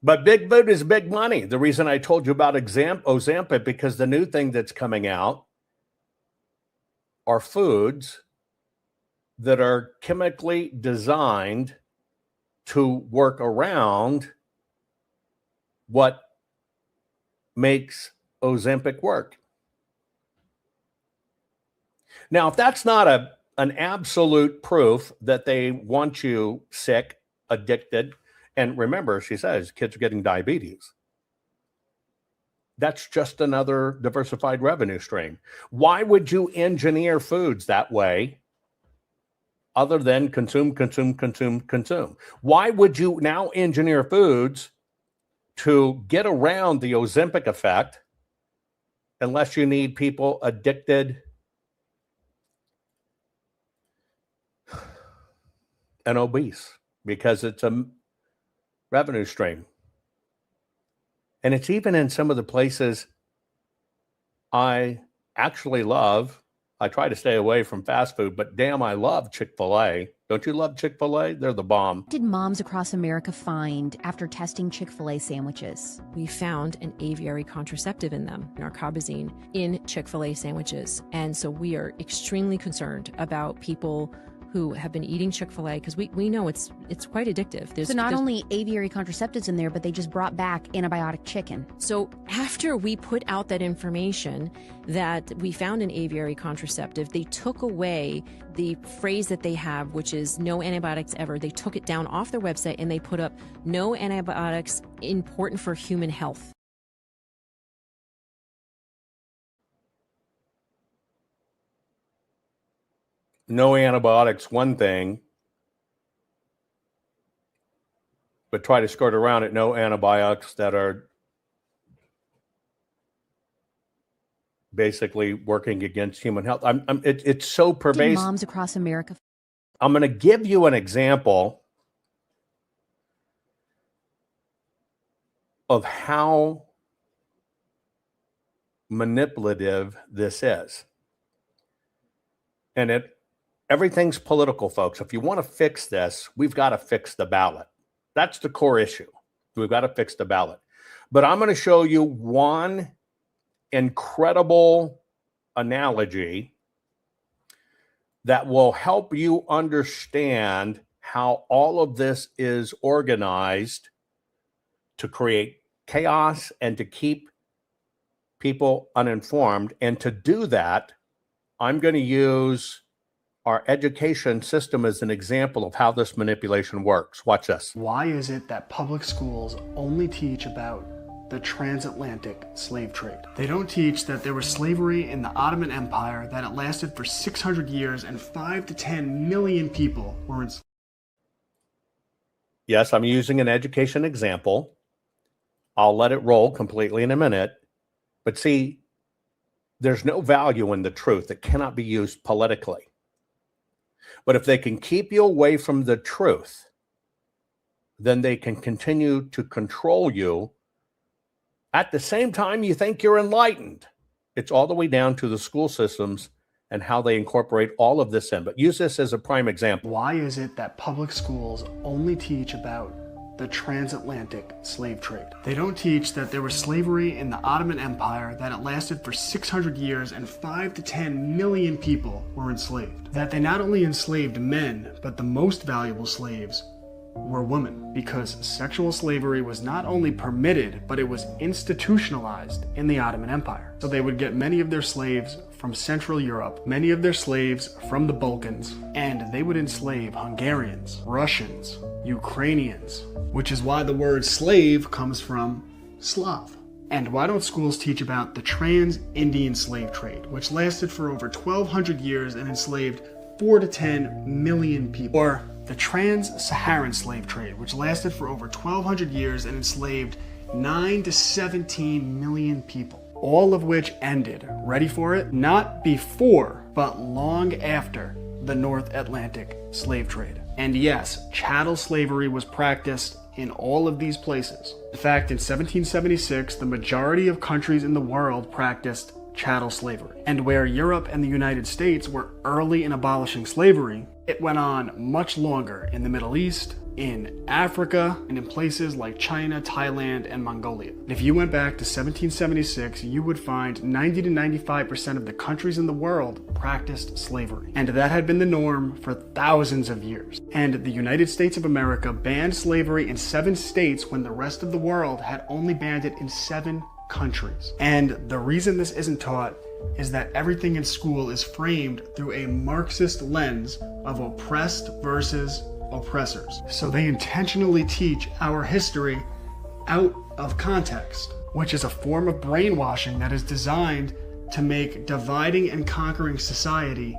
But big food is big money. The reason I told you about Ozempic, because the new thing that's coming out are foods that are chemically designed to work around what makes Ozempic work. Now, if that's not an absolute proof that they want you sick, addicted, and remember, she says kids are getting diabetes. That's just another diversified revenue stream. Why would you engineer foods that way other than consume, consume, consume, consume? Why would you now engineer foods to get around the Ozempic effect unless you need people addicted and obese? Because it's a revenue stream. And it's even in some of the places I actually love. I try to stay away from fast food, but damn, I love Chick-fil-A. Don't you love Chick-fil-A? They're the bomb. What did moms across America find after testing Chick-fil-A sandwiches? We found an aviary contraceptive in them, narcobazine, in Chick-fil-A sandwiches. And so we are extremely concerned about people who have been eating Chick-fil-A because we know it's quite addictive. So not only aviary contraceptives in there, but they just brought back antibiotic chicken. So after we put out that information that we found an aviary contraceptive, they took away the phrase that they have, which is no antibiotics ever. They took it down off their website and they put up no antibiotics important for human health. No antibiotics, one thing, but try to skirt around it. No antibiotics that are basically working against human health. It's so pervasive. Moms across America. I'm going to give you an example of how manipulative this is. And everything's political, folks. If you want to fix this, we've got to fix the ballot. That's the core issue. We've got to fix the ballot. But I'm going to show you one incredible analogy that will help you understand how all of this is organized to create chaos and to keep people uninformed. And to do that, I'm going to use our education system as an example of how this manipulation works. Watch this. Why is it that public schools only teach about the transatlantic slave trade? They don't teach that there was slavery in the Ottoman Empire, that it lasted for 600 years and 5 to 10 million people were enslaved. Yes, I'm using an education example. I'll let it roll completely in a minute. But see, there's no value in the truth. It cannot be used politically. But if they can keep you away from the truth, then they can continue to control you. At the same time, you think you're enlightened. It's all the way down to the school systems and how they incorporate all of this in. But use this as a prime example. Why is it that public schools only teach about the transatlantic slave trade? They don't teach that there was slavery in the Ottoman Empire, that it lasted for 600 years and 5 to 10 million people were enslaved. That they not only enslaved men, but the most valuable slaves were women, because sexual slavery was not only permitted, but it was institutionalized in the Ottoman Empire. So they would get many of their slaves from Central Europe, many of their slaves from the Balkans, and they would enslave Hungarians, Russians, Ukrainians, which is why the word slave comes from Slav. And why don't schools teach about the trans-Indian slave trade, which lasted for over 1,200 years and enslaved 4 to 10 million people? Or the trans-Saharan slave trade, which lasted for over 1,200 years and enslaved 9 to 17 million people, all of which ended, ready for it, not before, but long after the North Atlantic slave trade. And yes, chattel slavery was practiced in all of these places. In fact, in 1776, the majority of countries in the world practiced chattel slavery. And where Europe and the United States were early in abolishing slavery, it went on much longer in the Middle East, in Africa, and in places like China, Thailand, and Mongolia. And if you went back to 1776, you would find 90 to 95% of the countries in the world practiced slavery. And that had been the norm for thousands of years. And the United States of America banned slavery in 7 states when the rest of the world had only banned it in 7 countries. And the reason this isn't taught is that everything in school is framed through a Marxist lens of oppressed versus oppressors. So they intentionally teach our history out of context, which is a form of brainwashing that is designed to make dividing and conquering society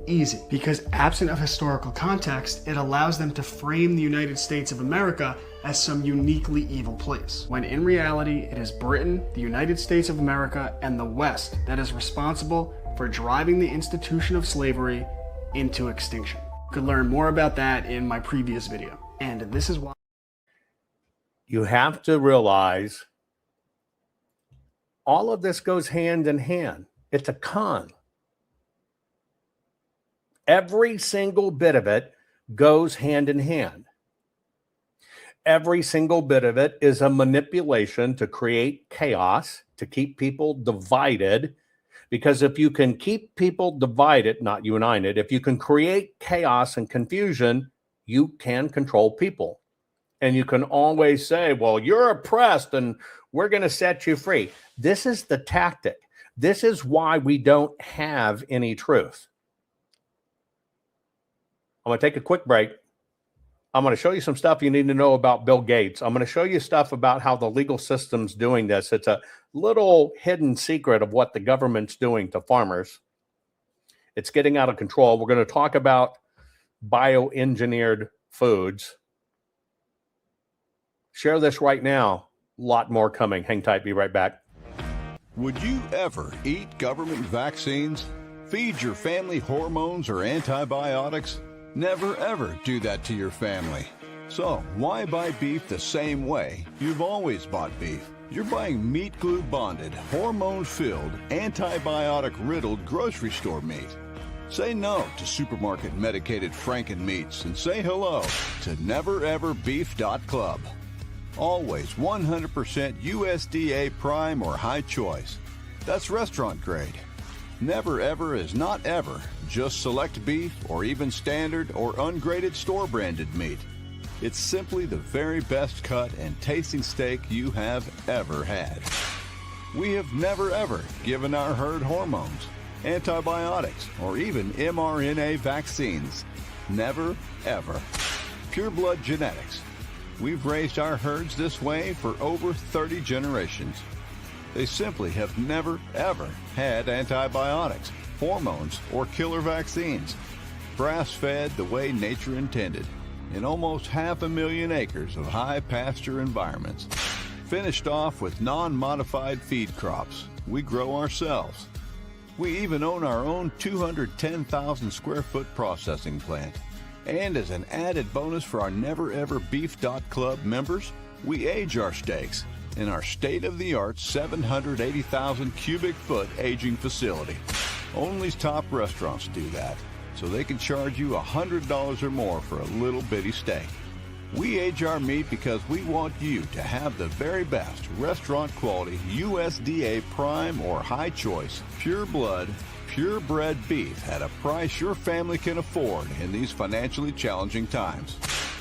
easy. Because absent of historical context, it allows them to frame the United States of America as some uniquely evil place, when in reality it is Britain, the United States of America, and the West that is responsible for driving the institution of slavery into extinction. You could learn more about that in my previous video. And this is why you have to realize all of this goes hand in hand. It's a con. Every single bit of it goes hand in hand. Every single bit of it is a manipulation to create chaos, to keep people divided. Because if you can keep people divided, not united, if you can create chaos and confusion, you can control people. And you can always say, well, you're oppressed and we're going to set you free. This is the tactic. This is why we don't have any truth. I'm going to take a quick break. I'm going to show you some stuff you need to know about Bill Gates. I'm going to show you stuff about how the legal system's doing this. It's a little hidden secret of what the government's doing to farmers. It's getting out of control. We're going to talk about bioengineered foods. Share this right now. A lot more coming. Hang tight. Be right back. Would you ever eat government vaccines? Feed your family hormones or antibiotics? Never ever do that to your family. So why buy beef the same way you've always bought beef? You're buying meat glue bonded, hormone-filled, antibiotic-riddled grocery store meat. Say no to supermarket medicated Franken meats and say hello to NeverEverBeef.club. Always 100% USDA prime or high choice. That's restaurant grade. Never Ever is not ever just select beef or even standard or ungraded store-branded meat. It's simply the very best cut and tasting steak you have ever had. We have never ever given our herd hormones, antibiotics, or even mRNA vaccines. Never ever. Pure blood genetics. We've raised our herds this way for over 30 generations. They simply have never, ever had antibiotics, hormones, or killer vaccines. Grass-fed the way nature intended, in almost 500,000 acres of high pasture environments. Finished off with non-modified feed crops we grow ourselves. We even own our own 210,000 square foot processing plant. And as an added bonus for our NeverEverBeef.club members, we age our steaks in our state-of-the-art 780,000 cubic foot aging facility. Only top restaurants do that, so they can charge you $100 or more for a little bitty steak. We age our meat because we want you to have the very best restaurant quality USDA prime or high choice, pure blood, purebred beef at a price your family can afford in these financially challenging times.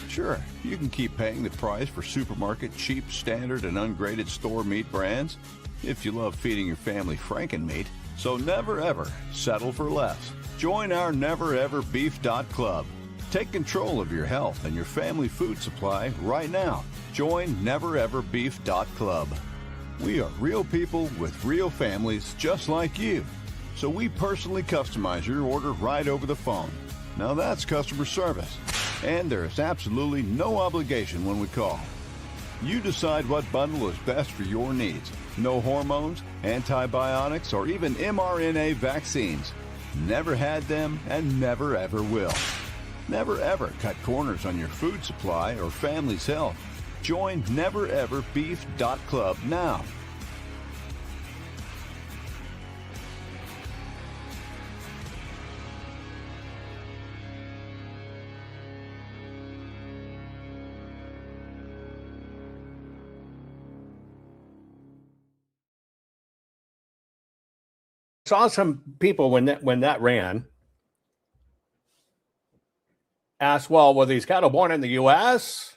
Sure, you can keep paying the price for supermarket cheap, standard, and ungraded store meat brands if you love feeding your family Franken meat. So never ever settle for less. Join our NeverEverBeef.club. Take control of your health and your family food supply right now. Join NeverEverBeef.club. We are real people with real families just like you. So we personally customize your order right over the phone. Now that's customer service. And there's absolutely no obligation when we call. You decide what bundle is best for your needs. No hormones, antibiotics, or even mRNA vaccines. Never had them and never ever will. Never ever cut corners on your food supply or family's health. Join nevereverbeef.club now. Saw some people when that ran asked, well, were these cattle born in the U.S.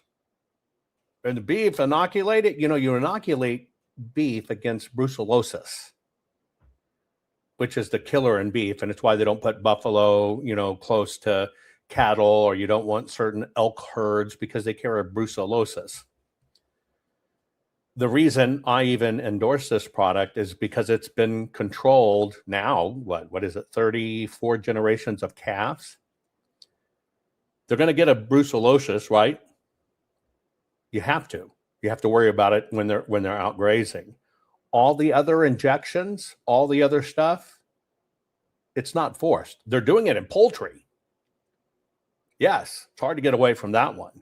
and the beef inoculated? You know, you inoculate beef against brucellosis, which is the killer in beef, and it's why they don't put buffalo, you know, close to cattle, or you don't want certain elk herds because they carry brucellosis. The reason I even endorse this product is because it's been controlled now, what is it, 34 generations of calves? They're going to get a brucellosis, right? You have to worry about it when they're out grazing. All the other injections, all the other stuff, it's not forced. They're doing it in poultry. Yes, it's hard to get away from that one.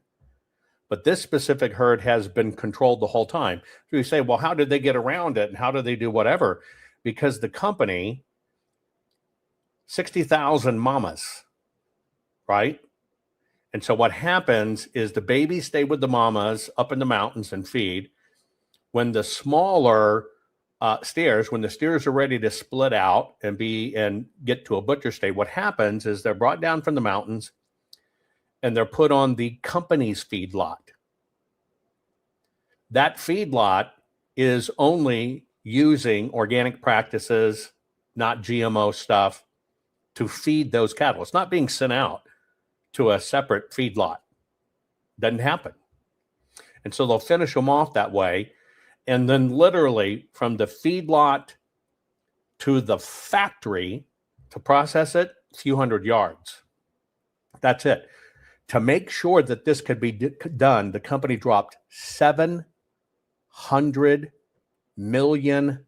But this specific herd has been controlled the whole time. So you say, well, how did they get around it? And how do they do whatever? Because the company, 60,000 mamas, right? And so what happens is the babies stay with the mamas up in the mountains and feed. When the smaller steers, when the steers are ready to split out and get to a butcher state, what happens is they're brought down from the mountains and they're put on the company's feedlot. That feedlot is only using organic practices, not GMO stuff, to feed those cattle. It's not being sent out to a separate feedlot. Doesn't happen. And so they'll finish them off that way. And then literally from the feedlot to the factory to process it, a few hundred yards. That's it. To make sure that this could be done, the company dropped $700 million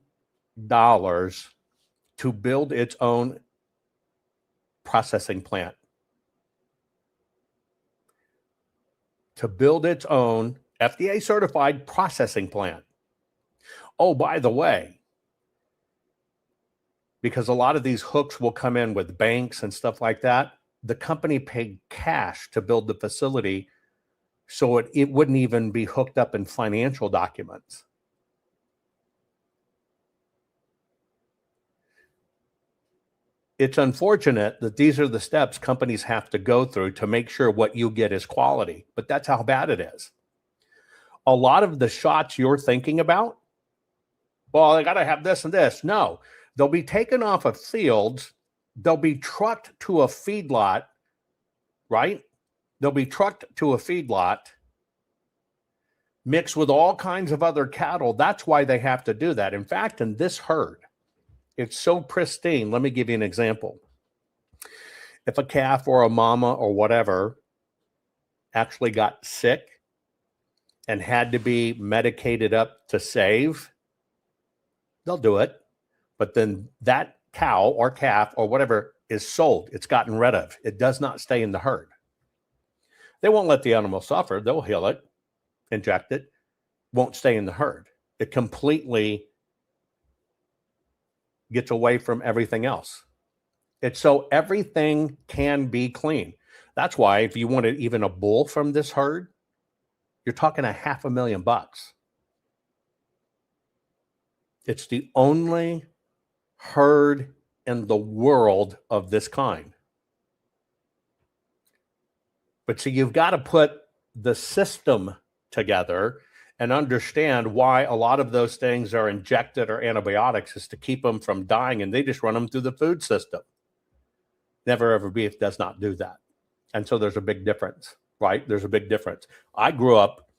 to build its own processing plant. To build its own FDA certified processing plant. Oh, by the way, because a lot of these hooks will come in with banks and stuff like that, the company paid cash to build the facility so it wouldn't even be hooked up in financial documents. It's unfortunate that these are the steps companies have to go through to make sure what you get is quality, but that's how bad it is. A lot of the shots you're thinking about, well, I got to have this and this. No, they'll be taken off of fields. They'll be trucked to a feedlot, right? They'll be trucked to a feedlot mixed with all kinds of other cattle. That's why they have to do that. In fact, in this herd, it's so pristine. Let me give you an example. If a calf or a mama or whatever actually got sick and had to be medicated up to save, they'll do it. But then that cow or calf or whatever is sold. It's gotten rid of. It does not stay in the herd. They won't let the animal suffer. They'll heal it, inject it, won't stay in the herd. It completely gets away from everything else. It's so everything can be clean. That's why if you wanted even a bull from this herd, you're talking $500,000. It's the only herd in the world of this kind. But see, you've got to put the system together and understand why a lot of those things are injected or antibiotics is to keep them from dying, and they just run them through the food system. Never Ever Beef does not do that. And so there's a big difference, right? There's a big difference. I grew up,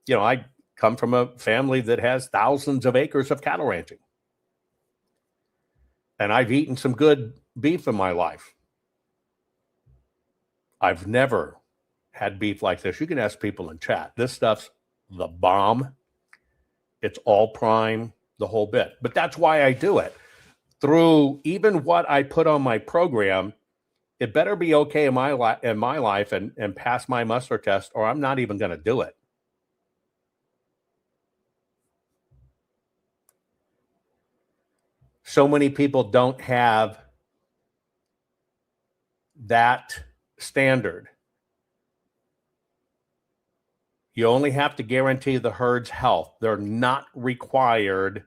I come from a family that has thousands of acres of cattle ranching. And I've eaten some good beef in my life. I've never had beef like this. You can ask people in chat. This stuff's the bomb. It's all prime, the whole bit. But that's why I do it. Through even what I put on my program, it better be okay in my life and pass my muster test, or I'm not even going to do it. So many people don't have that standard. You only have to guarantee the herd's health. They're not required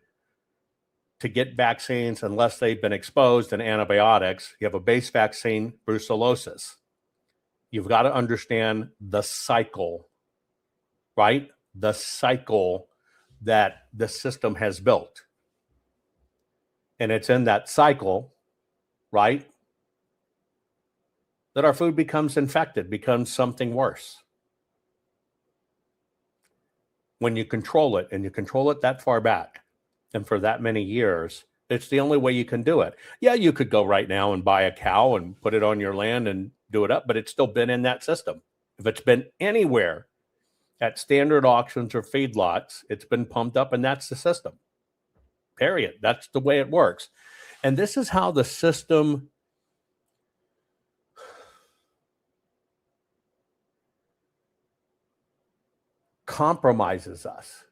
to get vaccines unless they've been exposed to antibiotics. You have a base vaccine, brucellosis. You've got to understand the cycle, right? The cycle that the system has built. And it's in that cycle, right, that our food becomes infected, becomes something worse. When you control it, and you control it that far back, and for that many years, it's the only way you can do it. Yeah, you could go right now and buy a cow and put it on your land and do it up, but it's still been in that system. If it's been anywhere at standard auctions or feedlots, it's been pumped up, and that's the system. Period. That's the way it works. And this is how the system compromises us.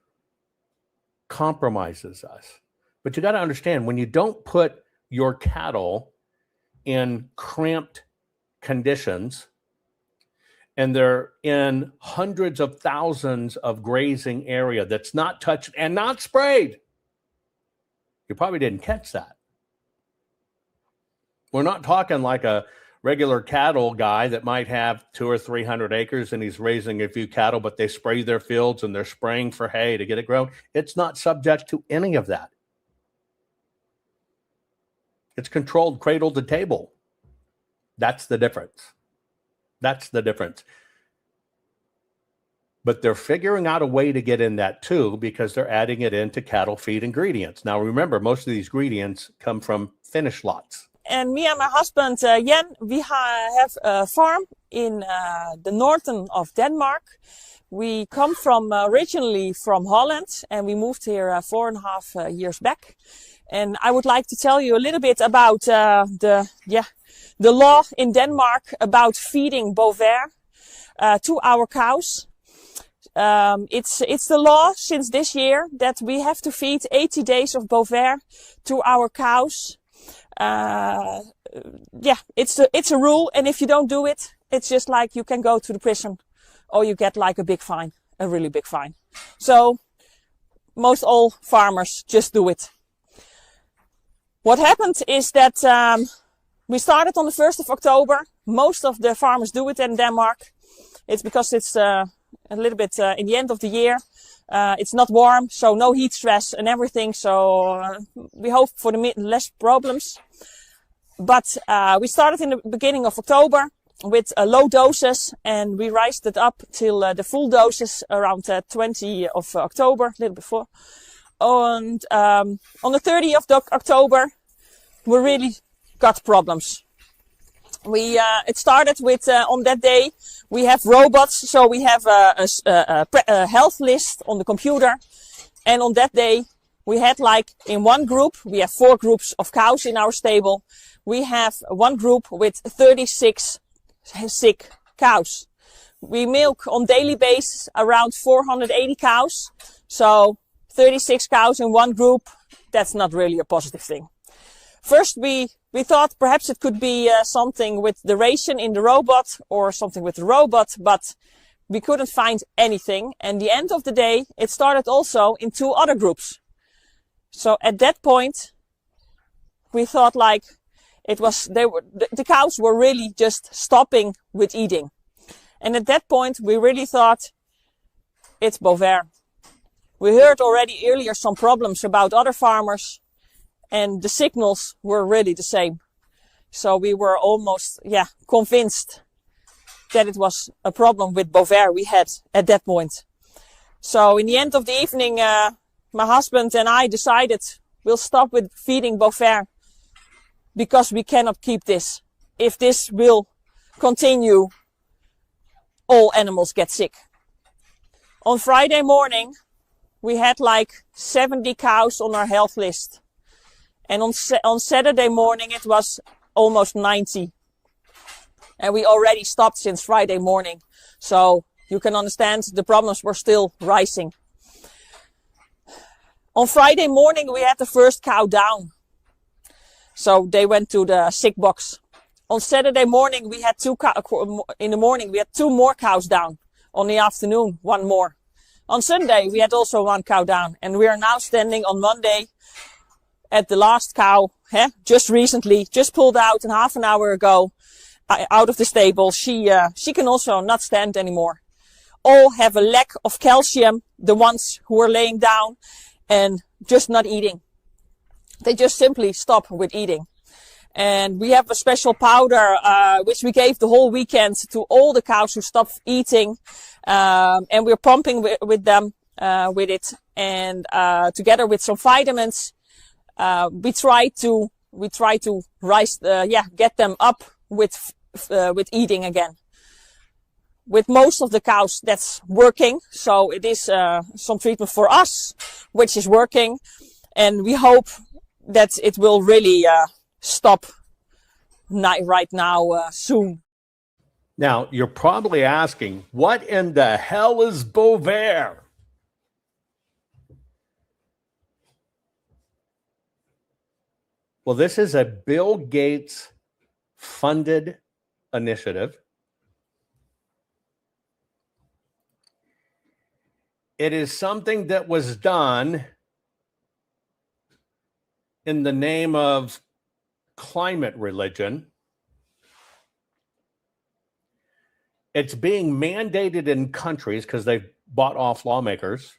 But you got to understand, when you don't put your cattle in cramped conditions, and they're in hundreds of thousands of grazing area that's not touched and not sprayed, you probably didn't catch that. We're not talking like a regular cattle guy that might have 200 or 300 acres and he's raising a few cattle, but they spray their fields and they're spraying for hay to get it grown. It's not subject to any of that. It's controlled cradle to table. That's the difference. But they're figuring out a way to get in that too, because they're adding it into cattle feed ingredients. Now, remember, most of these ingredients come from finished lots. And me and my husband, Jan, we have a farm in the northern of Denmark. We come from originally from Holland, and we moved here 4.5 years back. And I would like to tell you a little bit about the law in Denmark about feeding Bovaer to our cows. It's the law since this year that we have to feed 80 days of Bovaer to our cows. It's a rule, and if you don't do it, it's just like you can go to the prison, or you get like a big fine, a really big fine. So most all farmers just do it. What happened is that we started on the 1st of October. Most of the farmers do it in Denmark. It's because it's a little bit in the end of the year. It's not warm, so no heat stress and everything. So we hope for the less problems. But we started in the beginning of October with low doses, and we raised it up till the full doses around 20 of October, a little before. And on the 30th of October, we really got problems. It started with, on that day, we have robots, so we have a health list on the computer. And on that day, we had like in one group, we have 4 groups of cows in our stable. We have one group with 36 sick cows. We milk on daily basis around 480 cows. So 36 cows in one group, that's not really a positive thing. First, we thought perhaps it could be something with the ration in the robot or something with the robot, but we couldn't find anything. And the end of the day, it started also in 2 other groups. So at that point, we thought like the cows were really just stopping with eating. And at that point, we really thought it's Bovaer. We heard already earlier some problems about other farmers, and the signals were really the same. So we were almost, convinced that it was a problem with Bovaer we had at that point. So in the end of the evening, my husband and I decided we'll stop with feeding Bovaer because we cannot keep this. If this will continue all animals get sick. On Friday morning, we had like 70 cows on our health list. And on Saturday morning, it was almost 90. And we already stopped since Friday morning. So you can understand the problems were still rising. On Friday morning, we had the first cow down. So they went to the sick box. On Saturday morning, we had in the morning, we had 2 more cows down. On the afternoon, 1 more. On Sunday, we had also 1 cow down. And we are now standing on Monday at the last cow, just recently, just pulled out half an hour ago, out of the stable. She can also not stand anymore. All have a lack of calcium, the ones who are laying down and just not eating. They just simply stop with eating. And we have a special powder, which we gave the whole weekend to all the cows who stopped eating. And we're pumping with them, with it. And, together with some vitamins, we try to rise, get them up with eating again. With most of the cows, that's working. So it is, some treatment for us, which is working. And we hope that it will really, stop right now, soon. Now, you're probably asking, what in the hell is Bovaer? Well, this is a Bill Gates funded initiative. It is something that was done in the name of climate religion. It's being mandated in countries because they've bought off lawmakers.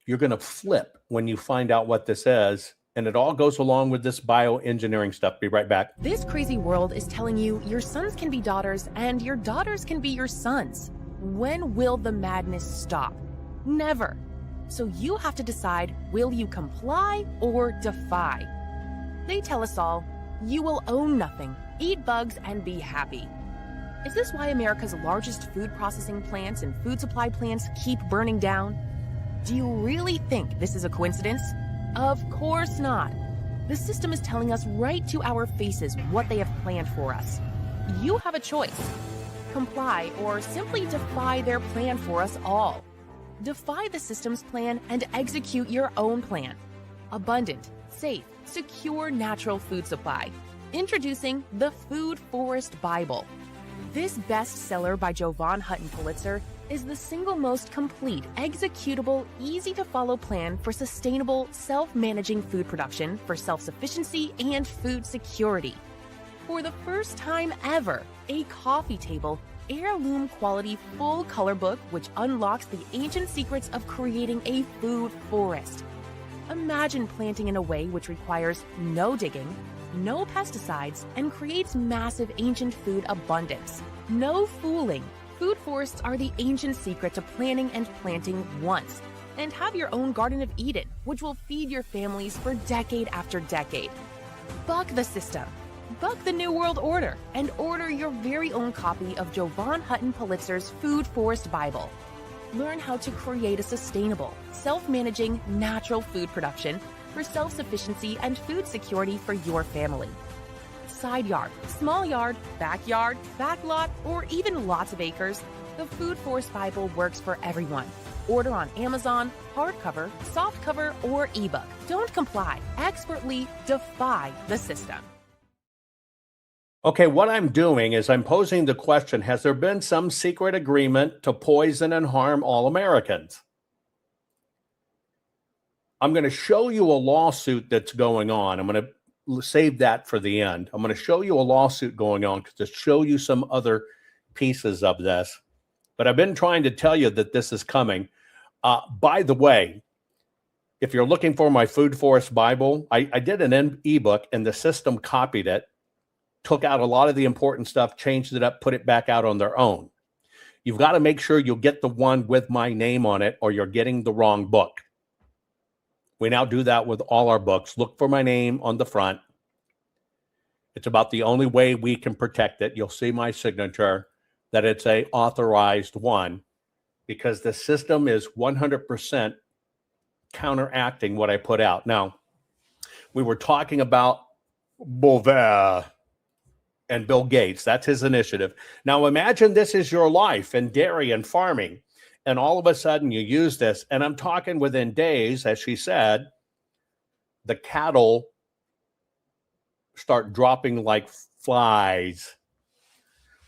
You're going to flip when you find out what this is. And it all goes along with this bioengineering stuff. Be right back. This crazy world is telling you your sons can be daughters and your daughters can be your sons. When will the madness stop? Never. So you have to decide, will you comply or defy? They tell us all, you will own nothing, eat bugs, and be happy. Is this why America's largest food processing plants and food supply plants keep burning down? Do you really think this is a coincidence? Of course not. The system is telling us right to our faces what they have planned for us. You have a choice. Comply or simply defy their plan for us all. Defy the system's plan and execute your own plan. Abundant, safe, secure natural food supply. Introducing the Food Forest Bible. This bestseller by Jovan Hutton Pulitzer is the single most complete, executable, easy-to-follow plan for sustainable, self-managing food production for self-sufficiency and food security. For the first time ever, a coffee table, heirloom quality full color book which unlocks the ancient secrets of creating a food forest. Imagine planting in a way which requires no digging, no pesticides, and creates massive ancient food abundance. No fooling. Food forests are the ancient secret to planning and planting once. And have your own Garden of Eden, which will feed your families for decade after decade. Buck the system. Buck the New World Order and order your very own copy of Jovan Hutton Pulitzer's Food Forest Bible. Learn how to create a sustainable, self-managing, natural food production for self-sufficiency and food security for your family. Side yard, small yard, backyard, backlot, or even lots of acres, the Food Forest Bible works for everyone. Order on Amazon, hardcover, softcover, or ebook. Don't comply. Expertly defy the system. Okay, what I'm doing is I'm posing the question, has there been some secret agreement to poison and harm all Americans? I'm going to show you a lawsuit that's going on. I'm going to save that for the end. I'm going to show you a lawsuit going on to show you some other pieces of this. But I've been trying to tell you that this is coming. By the way, if you're looking for my Food Forest Bible, I did an ebook and the system copied it, took out a lot of the important stuff, changed it up, put it back out on their own. You've got to make sure you get the one with my name on it or you're getting the wrong book. We now do that with all our books. Look for my name on the front. It's about the only way we can protect it. You'll see my signature that it's a authorized one, because the system is 100% counteracting what I put out. Now, we were talking about Bovaer and Bill Gates. That's his initiative. Now, imagine this is your life in dairy and farming, and all of a sudden you use this. And I'm talking within days, as she said, the cattle start dropping like flies.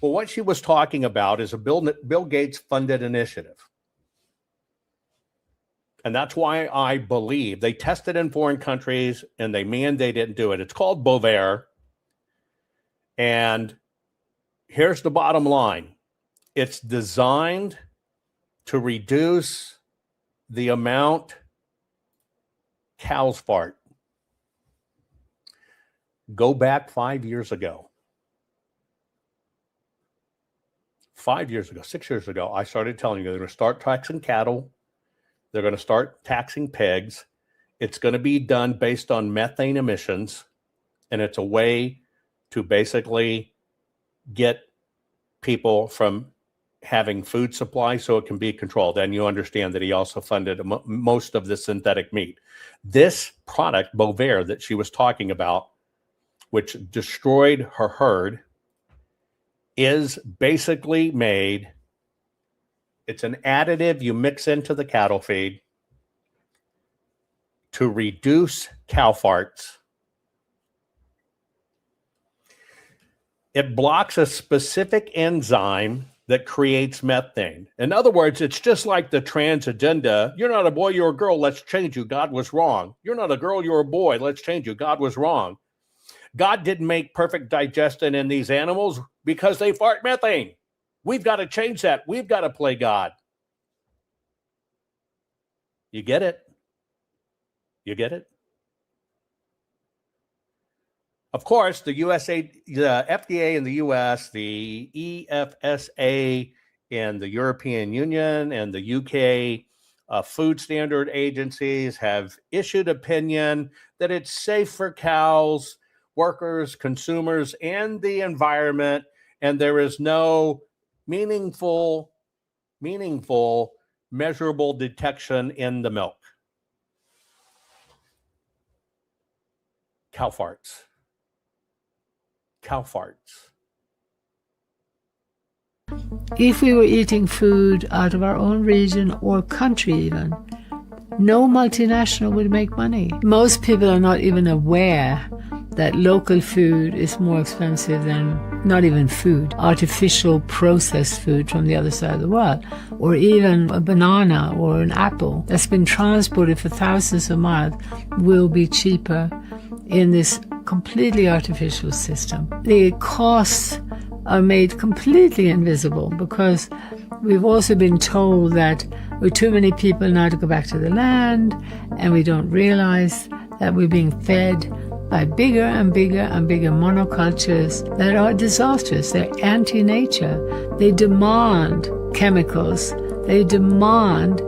Well, what she was talking about is a Bill Gates funded initiative. And that's why I believe they tested in foreign countries and they mandated do it. It's called Bovaer. And here's the bottom line. It's designed to reduce the amount cows fart. Go back 5 years ago. 5 years ago, 6 years ago, I started telling you they're going to start taxing cattle. They're going to start taxing pigs. It's going to be done based on methane emissions. And it's a way to basically get people from having food supply so it can be controlled. And you understand that he also funded most of the synthetic meat. This product, Bovaer, that she was talking about, which destroyed her herd, is basically made, it's an additive you mix into the cattle feed to reduce cow farts. It blocks a specific enzyme that creates methane. In other words, it's just like the trans agenda. You're not a boy, you're a girl, let's change you. God was wrong. You're not a girl, you're a boy, let's change you. God was wrong. God didn't make perfect digestion in these animals because they fart methane. We've got to change that. We've got to play God. You get it? You get it? Of course, the FDA in the US, the EFSA in the European Union and the UK food standard agencies have issued opinion that it's safe for cows, workers, consumers, and the environment, and there is no meaningful, measurable detection in the milk. Cow farts. Cow farts. If we were eating food out of our own region or country even, no multinational would make money. Most people are not even aware that local food is more expensive than not even food, artificial processed food from the other side of the world, or even a banana or an apple that's been transported for thousands of miles will be cheaper in this completely artificial system. The costs are made completely invisible because we've also been told that we're too many people now to go back to the land, and we don't realize that we're being fed by bigger and bigger and bigger monocultures that are disastrous. They're anti-nature. They demand chemicals. They demand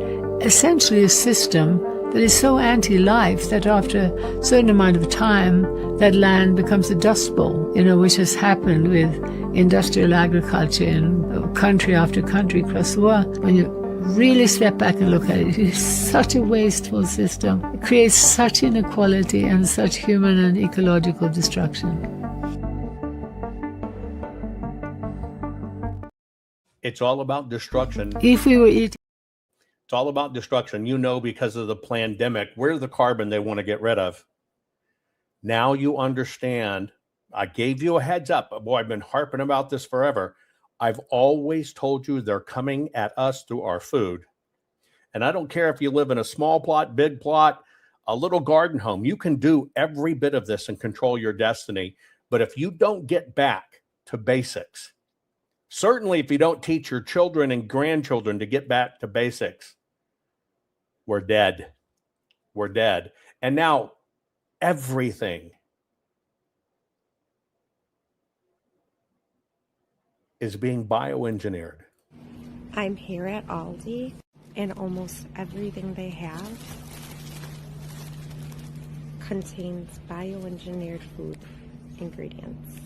essentially a system that is so anti-life that after a certain amount of time, that land becomes a dust bowl, which has happened with industrial agriculture in country after country across the world. When you really step back and look at it, it's such a wasteful system. It creates such inequality and such human and ecological destruction. It's all about destruction. If we were eating... It's all about destruction. Because of the pandemic, where's the carbon they want to get rid of? Now you understand. I gave you a heads up. Boy, I've been harping about this forever. I've always told you they're coming at us through our food. And I don't care if you live in a small plot, big plot, a little garden home. You can do every bit of this and control your destiny. But if you don't get back to basics, certainly if you don't teach your children and grandchildren to get back to basics, we're dead. We're dead. And now everything is being bioengineered. I'm here at Aldi, and almost everything they have contains bioengineered food. ingredients.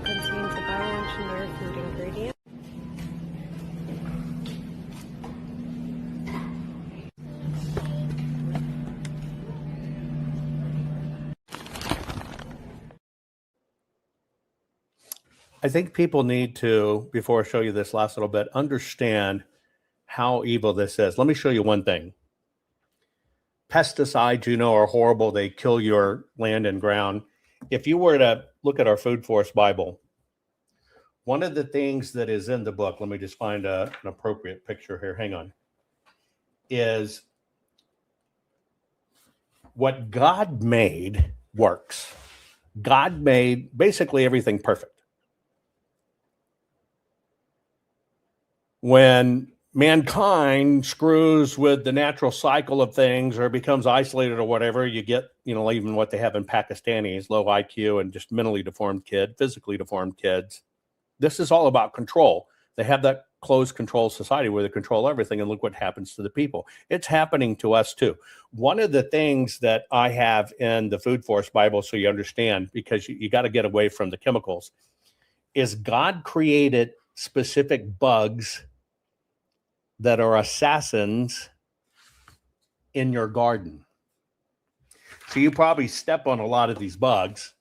Contains a bioengineered food ingredient. I think people need to, before I show you this last little bit, understand how evil this is. Let me show you one thing. Pesticides, are horrible. They kill your land and ground. If you were to look at our Food Force Bible, one of the things that is in the book, let me just find an appropriate picture here. Hang on. Is what God made works. God made basically everything perfect. When mankind screws with the natural cycle of things or becomes isolated or whatever, you get, even what they have in Pakistanis, low IQ and just mentally deformed physically deformed kids. This is all about control. They have that closed control society where they control everything, and look what happens to the people. It's happening to us too. One of the things that I have in the Food Force Bible, so you understand, because you got to get away from the chemicals, is God created specific bugs that are assassins in your garden. So you probably step on a lot of these bugs.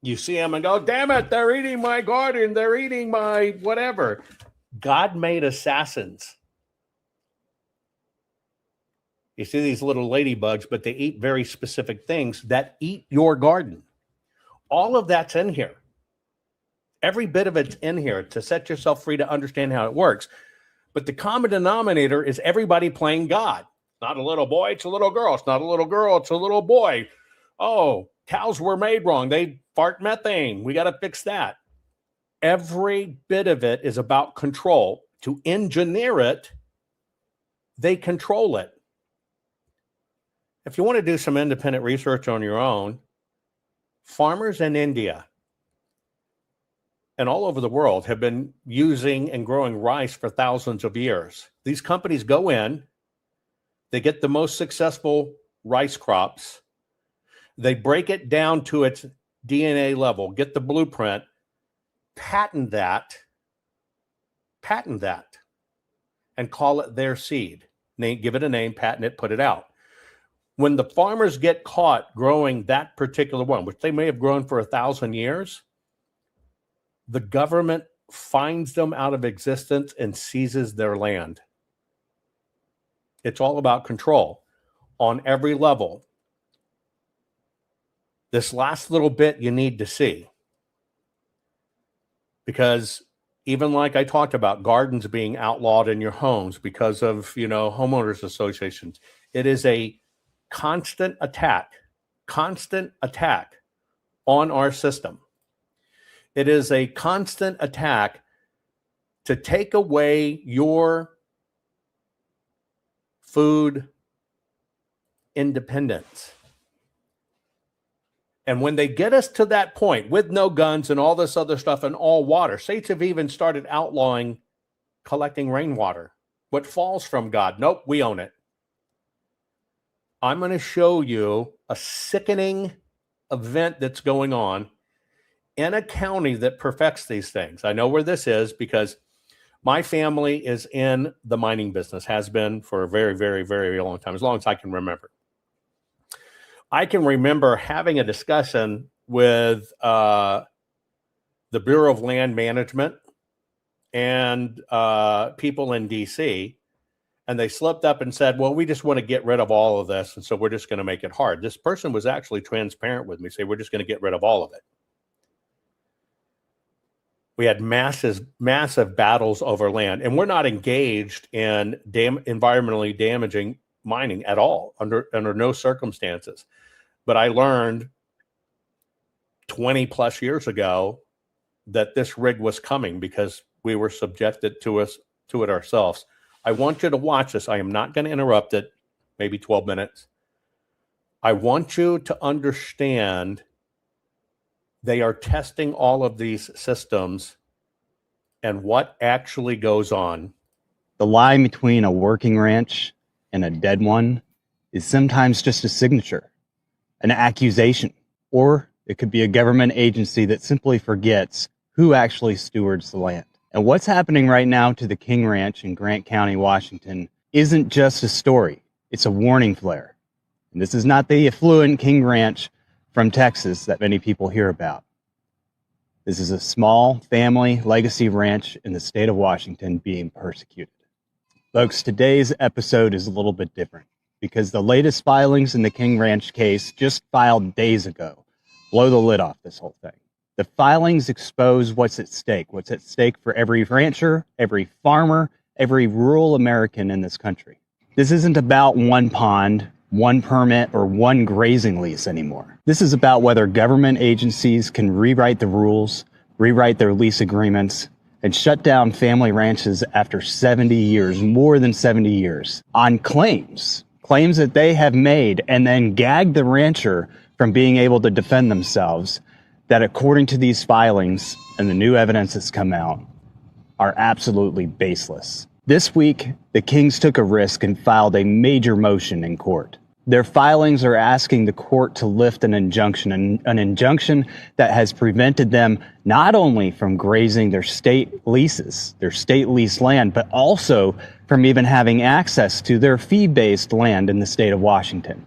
You see them and go, damn it, they're eating my garden. They're eating my whatever. God made assassins. You see these little ladybugs, but they eat very specific things that eat your garden. All of that's in here. Every bit of it's in here to set yourself free to understand how it works. But the common denominator is everybody playing God. Not a little boy, it's a little girl. It's not a little girl, it's a little boy. Oh, cows were made wrong. They fart methane. We got to fix that. Every bit of it is about control. To engineer it, they control it. If you want to do some independent research on your own, farmers in India and all over the world have been using and growing rice for thousands of years. These companies go in, they get the most successful rice crops, they break it down to its DNA level, get the blueprint, patent that, and call it their seed. Give it a name, patent it, put it out. When the farmers get caught growing that particular one, which they may have grown for 1,000 years, the government finds them out of existence and seizes their land. It's all about control on every level. This last little bit you need to see, because even like I talked about, gardens being outlawed in your homes because of, homeowners associations, it is a constant attack on our system. It is a constant attack to take away your food independence. And when they get us to that point with no guns and all this other stuff and all water, states have even started outlawing collecting rainwater. What falls from God? Nope, we own it. I'm going to show you a sickening event that's going on in a county that perfects these things. I know where this is because my family is in the mining business, has been for a very, very, very long time, as long as I can remember. I can remember having a discussion with the Bureau of Land Management and people in D.C., and they slipped up and said, well, we just want to get rid of all of this, and so we're just going to make it hard. This person was actually transparent with me, say, we're just going to get rid of all of it. We had massive battles over land, and we're not engaged in environmentally damaging mining at all, under no circumstances. But I learned 20 plus years ago that this rig was coming because we were subjected to it ourselves. I want you to watch this. I am not going to interrupt it, maybe 12 minutes. I want you to understand they are testing all of these systems and what actually goes on. The line between a working ranch and a dead one is sometimes just a signature, an accusation, or it could be a government agency that simply forgets who actually stewards the land. And what's happening right now to the King Ranch in Grant County, Washington, isn't just a story. It's a warning flare. And this is not the affluent King Ranch from Texas that many people hear about. This is a small family legacy ranch in the state of Washington being persecuted. Folks, today's episode is a little bit different because the latest filings in the King Ranch case, just filed days ago, blow the lid off this whole thing. The filings expose what's at stake for every rancher, every farmer, every rural American in this country. This isn't about one pond, one permit, or one grazing lease anymore. This is about whether government agencies can rewrite the rules, rewrite their lease agreements, and shut down family ranches after 70 years, more than 70 years, on claims that they have made, and then gag the rancher from being able to defend themselves, that according to these filings and the new evidence that's come out, are absolutely baseless. This week, the Kings took a risk and filed a major motion in court. Their filings are asking the court to lift an injunction that has prevented them not only from grazing their state leases, their state leased land, but also from even having access to their fee-based land in the state of Washington,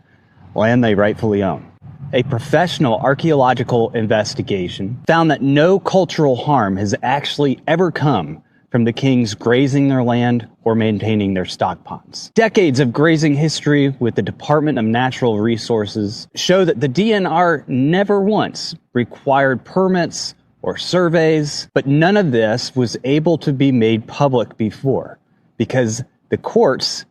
land they rightfully own. A professional archaeological investigation found that no cultural harm has actually ever come from the Kings grazing their land or maintaining their stock ponds. Decades of grazing history with the Department of Natural Resources show that the DNR never once required permits or surveys, but none of this was able to be made public before because the courts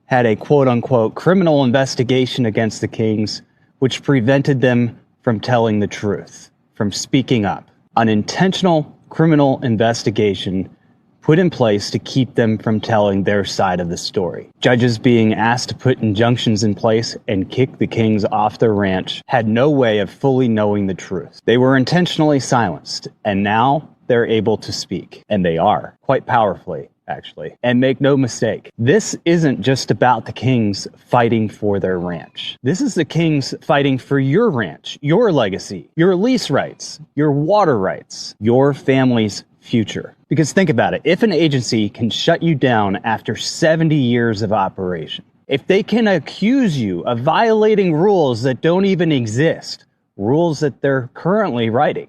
had a quote-unquote criminal investigation against the Kings, which prevented them from telling the truth, from speaking up. An intentional criminal investigation put in place to keep them from telling their side of the story. Judges being asked to put injunctions in place and kick the Kings off their ranch had no way of fully knowing the truth. They were intentionally silenced, and now they're able to speak. And they are, quite powerfully, actually. And make no mistake, this isn't just about the Kings fighting for their ranch. This is the Kings fighting for your ranch, your legacy, your lease rights, your water rights, your family's future. Because think about it, if an agency can shut you down after 70 years of operation, if they can accuse you of violating rules that don't even exist, rules that they're currently writing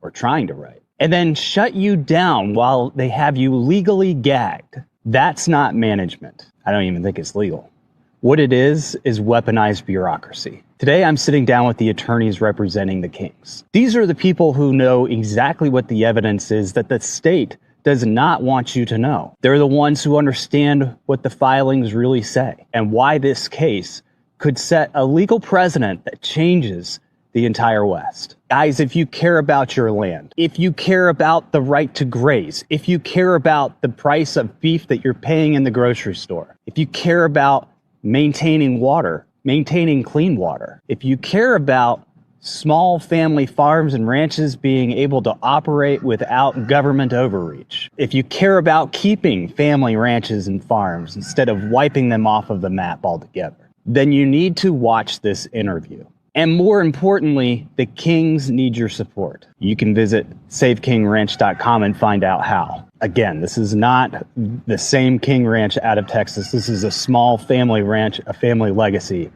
or trying to write, and then shut you down while they have you legally gagged, that's not management. I don't even think it's legal. What it is weaponized bureaucracy. Today, I'm sitting down with the attorneys representing the Kings. These are the people who know exactly what the evidence is that the state does not want you to know. They're the ones who understand what the filings really say and why this case could set a legal precedent that changes the entire West. Guys, if you care about your land, if you care about the right to graze, if you care about the price of beef that you're paying in the grocery store, if you care about maintaining water, maintaining clean water, if you care about small family farms and ranches being able to operate without government overreach, if you care about keeping family ranches and farms instead of wiping them off of the map altogether, then you need to watch this interview. And more importantly, the Kings need your support. You can visit SaveKingRanch.com and find out how. Again, this is not the same King Ranch out of Texas. This is a small family ranch, a family legacy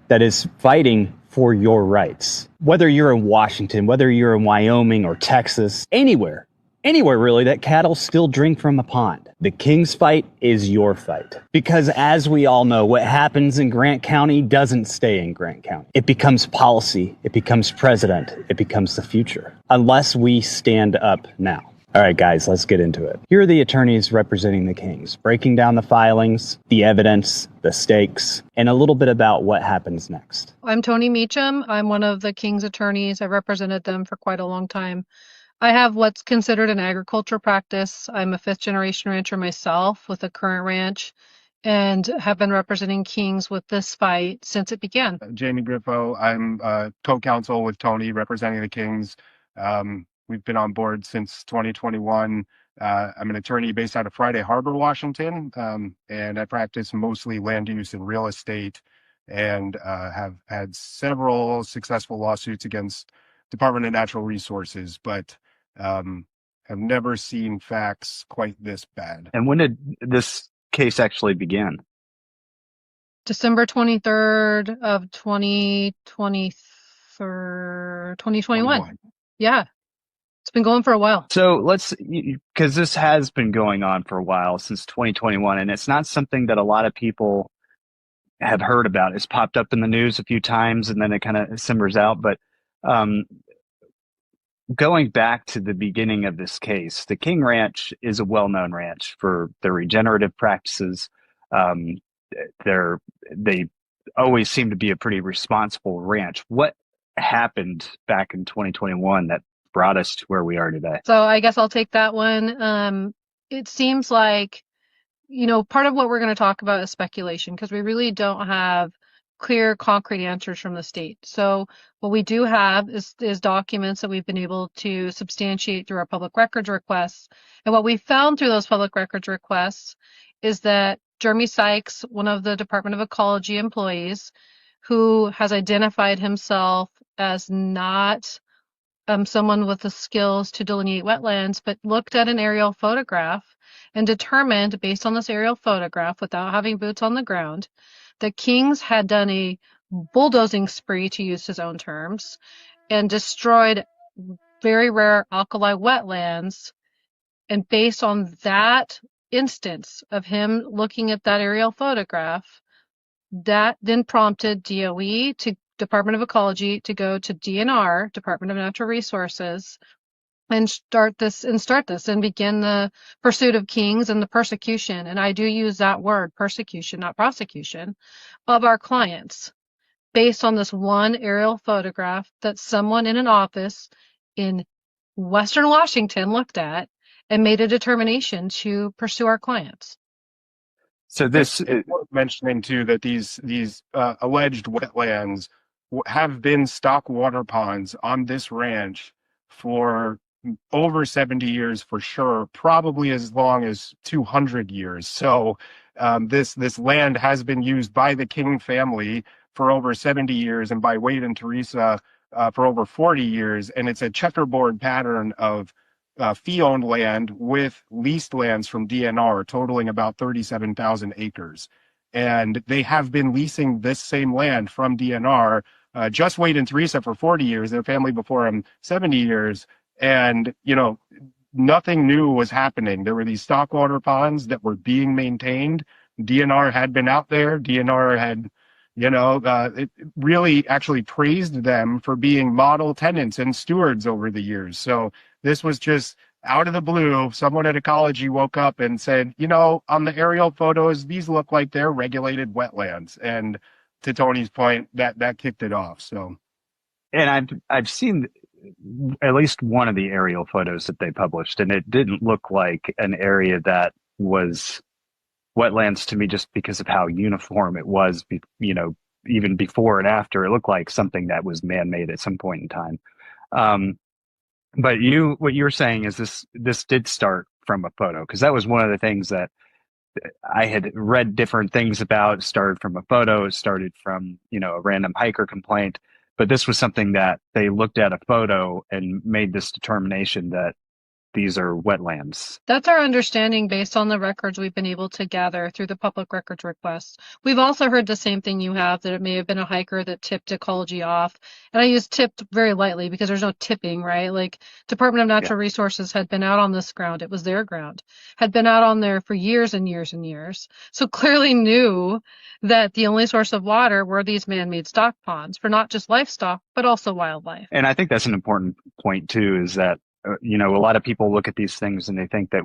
that is fighting for your rights. Whether you're in Washington, whether you're in Wyoming or Texas, anywhere really that cattle still drink from a pond. The Kings fight is your fight. Because as we all know, what happens in Grant County doesn't stay in Grant County. It becomes policy, it becomes precedent, it becomes the future. Unless we stand up now. All right, guys, let's get into it. Here are the attorneys representing the Kings, breaking down the filings, the evidence, the stakes, and a little bit about what happens next. I'm Tony Meacham. I'm one of the Kings attorneys. I represented them for quite a long time. I have what's considered an agriculture practice. I'm a 5th-generation rancher myself with a current ranch and have been representing Kings with this fight since it began. Jamie Griffo. I'm co-counsel with Tony representing the Kings. We've been on board since 2021. I'm an attorney based out of Friday Harbor, Washington, and I practice mostly land use and real estate, and have had several successful lawsuits against Department of Natural Resources, but have never seen facts quite this bad. And when did this case actually begin? December 23rd of 2021. Yeah. It's been going for a while. So because this has been going on for a while, since 2021, and it's not something that a lot of people have heard about. It's popped up in the news a few times and then it kind of simmers out. But going back to the beginning of this case, the King Ranch is a well-known ranch for their regenerative practices. They always seem to be a pretty responsible ranch. What happened back in 2021 that brought us to where we are today? So I guess I'll take that one. It seems like, part of what we're going to talk about is speculation because we really don't have clear, concrete answers from the state. So what we do have is documents that we've been able to substantiate through our public records requests. And what we found through those public records requests is that Jeremy Sykes, one of the Department of Ecology employees, who has identified himself as not someone with the skills to delineate wetlands, but looked at an aerial photograph and determined, based on this aerial photograph, without having boots on the ground, that Kings had done a bulldozing spree, to use his own terms, and destroyed very rare alkali wetlands. And based on that instance of him looking at that aerial photograph, that then prompted DOE, to Department of Ecology, to go to DNR, Department of Natural Resources, and start this and begin the pursuit of Kings and the persecution. And I do use that word, persecution, not prosecution, of our clients based on this one aerial photograph that someone in an office in Western Washington looked at and made a determination to pursue our clients. So this is worth mentioning too, that these alleged wetlands have been stock water ponds on this ranch for over 70 years for sure, probably as long as 200 years. So this land has been used by the King family for over 70 years and by Wade and Teresa for over 40 years. And it's a checkerboard pattern of fee-owned land with leased lands from DNR totaling about 37,000 acres. And they have been leasing this same land from DNR, just Wade and Teresa for 40 years, their family before them 70 years. And, nothing new was happening. There were these stock water ponds that were being maintained. DNR had been out there. DNR had, it really actually praised them for being model tenants and stewards over the years. So this was just out of the blue. Someone at Ecology woke up and said, on the aerial photos, these look like they're regulated wetlands. And to Tony's point, that kicked it off. So, and I've seen at least one of the aerial photos that they published, and it didn't look like an area that was wetlands to me, just because of how uniform it was. Even before and after, it looked like something that was man-made at some point in time. But what you were saying is this did start from a photo, because that was one of the things that I had read different things about. It started from a photo. It started from, a random hiker complaint. But this was something that they looked at a photo and made this determination that these are wetlands. That's our understanding based on the records we've been able to gather through the public records requests. We've also heard the same thing you have, that it may have been a hiker that tipped Ecology off. And I use tipped very lightly because there's no tipping, right? Like Department of Natural Resources had been out on this ground. It was their ground, had been out on there for years and years and years. So clearly knew that the only source of water were these man-made stock ponds for not just livestock, but also wildlife. And I think that's an important point too, is that a lot of people look at these things and they think that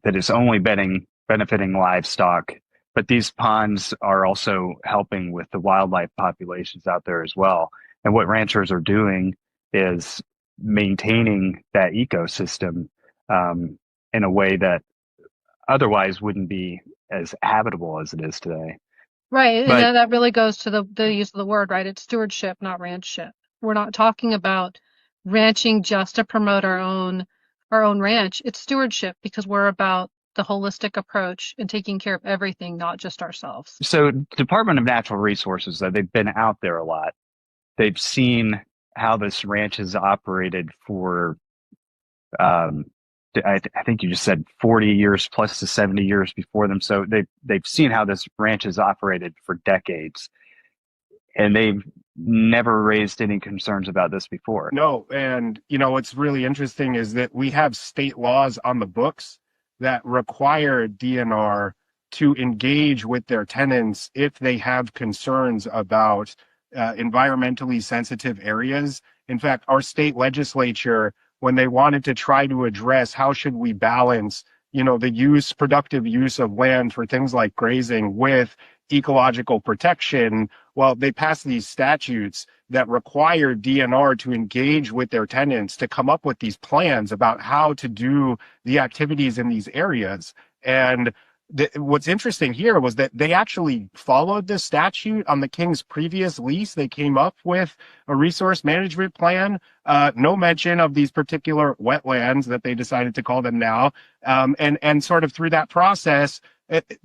that it's only benefiting livestock, but these ponds are also helping with the wildlife populations out there as well. And what ranchers are doing is maintaining that ecosystem in a way that otherwise wouldn't be as habitable as it is today. Right, But and that really goes to the use of the word, right? It's stewardship, not ranchship. We're not talking about ranching just to promote our own ranch. It's stewardship because we're about the holistic approach and taking care of everything, not just ourselves. so Department of Natural Resources, though, they've been out there a lot. They've seen how this ranch has operated for, I think you just said 40 years plus to 70 years before them. So they've seen how this ranch has operated for decades, and they've never raised any concerns about this before. No, and what's really interesting is that we have state laws on the books that require DNR to engage with their tenants if they have concerns about environmentally sensitive areas. In fact, our state legislature, when they wanted to try to address how should we balance, the productive use of land for things like grazing with ecological protection, well, they passed these statutes that require DNR to engage with their tenants to come up with these plans about how to do the activities in these areas. And what's interesting here was that they actually followed this statute on the King's previous lease. They came up with a resource management plan, no mention of these particular wetlands that they decided to call them now. And sort of through that process,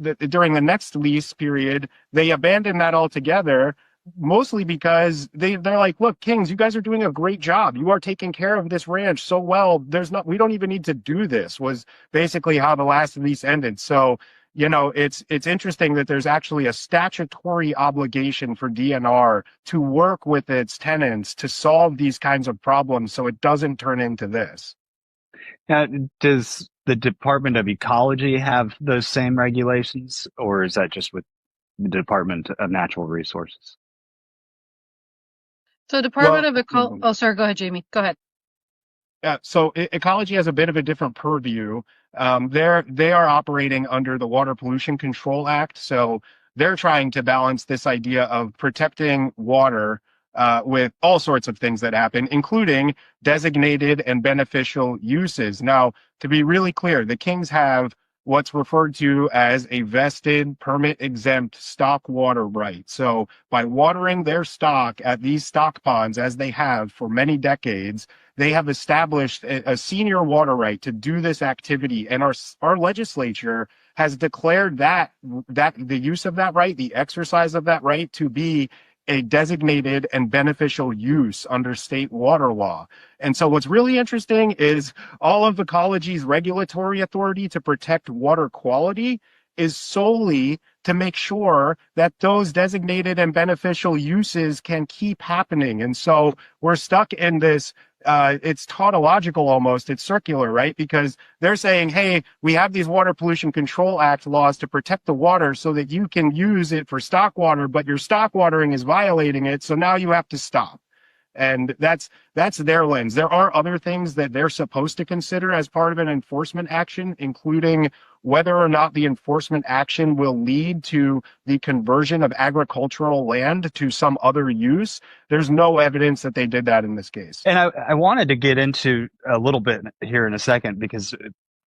during the next lease period, they abandoned that altogether, mostly because they're like, look, Kings, you guys are doing a great job. You are taking care of this ranch so well. We don't even need to do this, was basically how the last lease ended. So, it's interesting that there's actually a statutory obligation for DNR to work with its tenants to solve these kinds of problems so it doesn't turn into this. Now, does the Department of Ecology have those same regulations, or is that just with the Department of Natural Resources? So Department of Ecology. Oh, sorry. Go ahead, Jamie. Go ahead. So ecology has a bit of a different purview. They are operating under the Water Pollution Control Act. So they're trying to balance this idea of protecting water with all sorts of things that happen, including designated and beneficial uses. Now, to be really clear, the Kings have what's referred to as a vested permit-exempt stock water right. So by watering their stock at these stock ponds, as they have for many decades, they have established a senior water right to do this activity. And our legislature has declared that the use of that right, the exercise of that right, to be a designated and beneficial use under state water law. And so what's really interesting is all of ecology's regulatory authority to protect water quality is solely to make sure that those designated and beneficial uses can keep happening. And so we're stuck in this it's tautological almost, it's circular, right? Because they're saying, hey, we have these Water Pollution Control Act laws to protect the water so that you can use it for stock water, but your stock watering is violating it, so now you have to stop. And that's their lens. There are other things that they're supposed to consider as part of an enforcement action, including whether or not the enforcement action will lead to the conversion of agricultural land to some other use. There's no evidence that they did that in this case. And I wanted to get into a little bit here in a second, because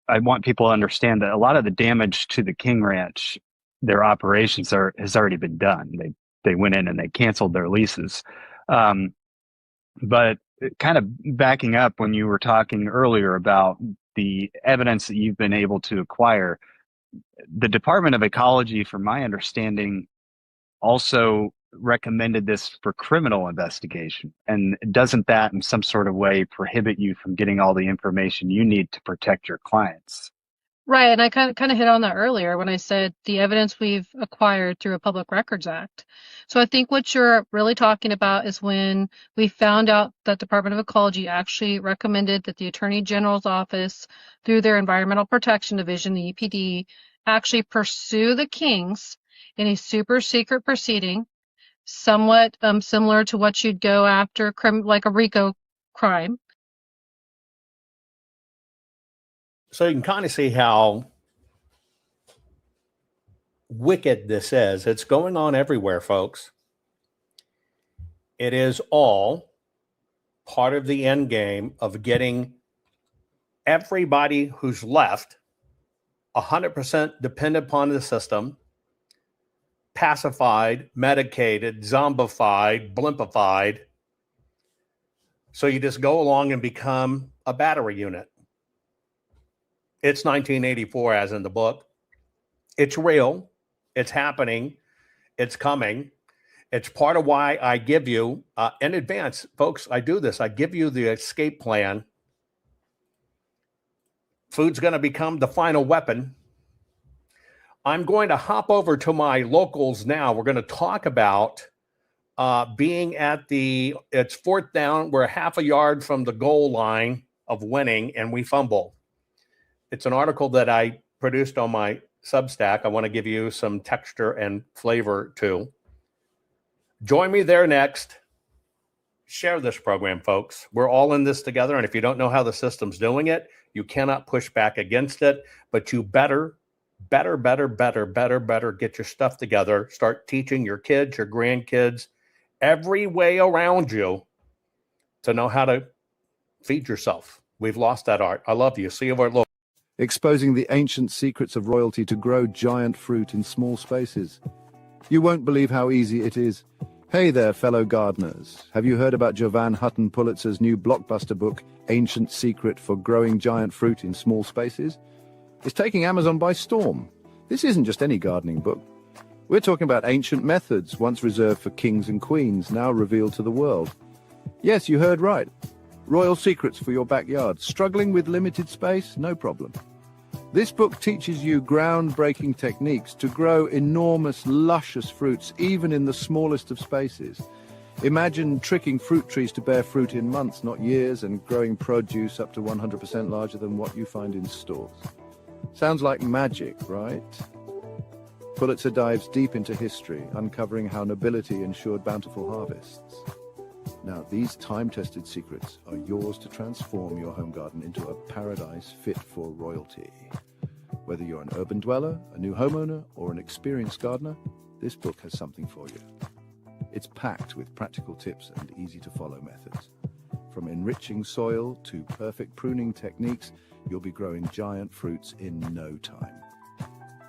I want people to understand that a lot of the damage to the King Ranch, their operations has already been done. They went in and they canceled their leases. But kind of backing up when you were talking earlier about the evidence that you've been able to acquire, the Department of Ecology, from my understanding, also recommended this for criminal investigation. And doesn't that in some sort of way prohibit you from getting all the information you need to protect your clients? Right, and I kind of hit on that earlier when I said the evidence we've acquired through a Public Records Act. So I think what you're really talking about is when we found out that Department of Ecology actually recommended that the Attorney General's office, through their Environmental Protection Division, the EPD, actually pursue the Kings in a super secret proceeding, somewhat similar to what you'd go after, like a RICO crime. So you can kind of see how wicked this is. It's going on everywhere, folks. It is all part of the end game of getting everybody who's left 100% dependent upon the system, pacified, medicated, zombified, blimpified. So you just go along and become a battery unit. It's 1984, as in the book. It's real. It's happening. It's coming. It's part of why I give you, in advance, folks, I do this. I give you the escape plan. Food's going to become the final weapon. I'm going to hop over to my locals now. We're going to talk about being at it's fourth down. We're half a yard from the goal line of winning, and we fumble. It's an article that I produced on my Substack. I want to give you some texture and flavor to. Join me there next. Share this program, folks. We're all in this together, and if you don't know how the system's doing it, you cannot push back against it, but you better get your stuff together. Start teaching your kids, your grandkids, every way around you to know how to feed yourself. We've lost that art. I love you. See you over. Exposing the ancient secrets of royalty to grow giant fruit in small spaces. You won't believe how easy it is. Hey there, fellow gardeners. Have you heard about Jovan Hutton Pulitzer's new blockbuster book, Ancient Secret for Growing Giant Fruit in Small Spaces? It's taking Amazon by storm. This isn't just any gardening book. We're talking about ancient methods once reserved for kings and queens, now revealed to the world. Yes, you heard right. Royal secrets for your backyard. Struggling with limited space? No problem. This book teaches you groundbreaking techniques to grow enormous, luscious fruits, even in the smallest of spaces. Imagine tricking fruit trees to bear fruit in months, not years, and growing produce up to 100% larger than what you find in stores. Sounds like magic, right? Pulitzer dives deep into history, uncovering how nobility ensured bountiful harvests. Now, these time-tested secrets are yours to transform your home garden into a paradise fit for royalty. Whether you're an urban dweller, a new homeowner, or an experienced gardener, this book has something for you. It's packed with practical tips and easy-to-follow methods. From enriching soil to perfect pruning techniques, you'll be growing giant fruits in no time.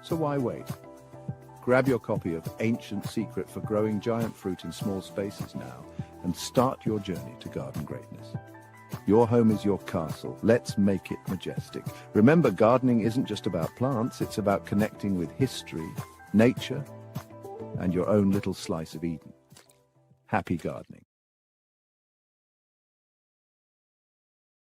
So why wait? Grab your copy of Ancient Secret for Growing Giant Fruit in Small Spaces now, and start your journey to garden greatness. Your home is your castle. Let's make it majestic. Remember, gardening isn't just about plants, it's about connecting with history, nature, and your own little slice of Eden. Happy gardening.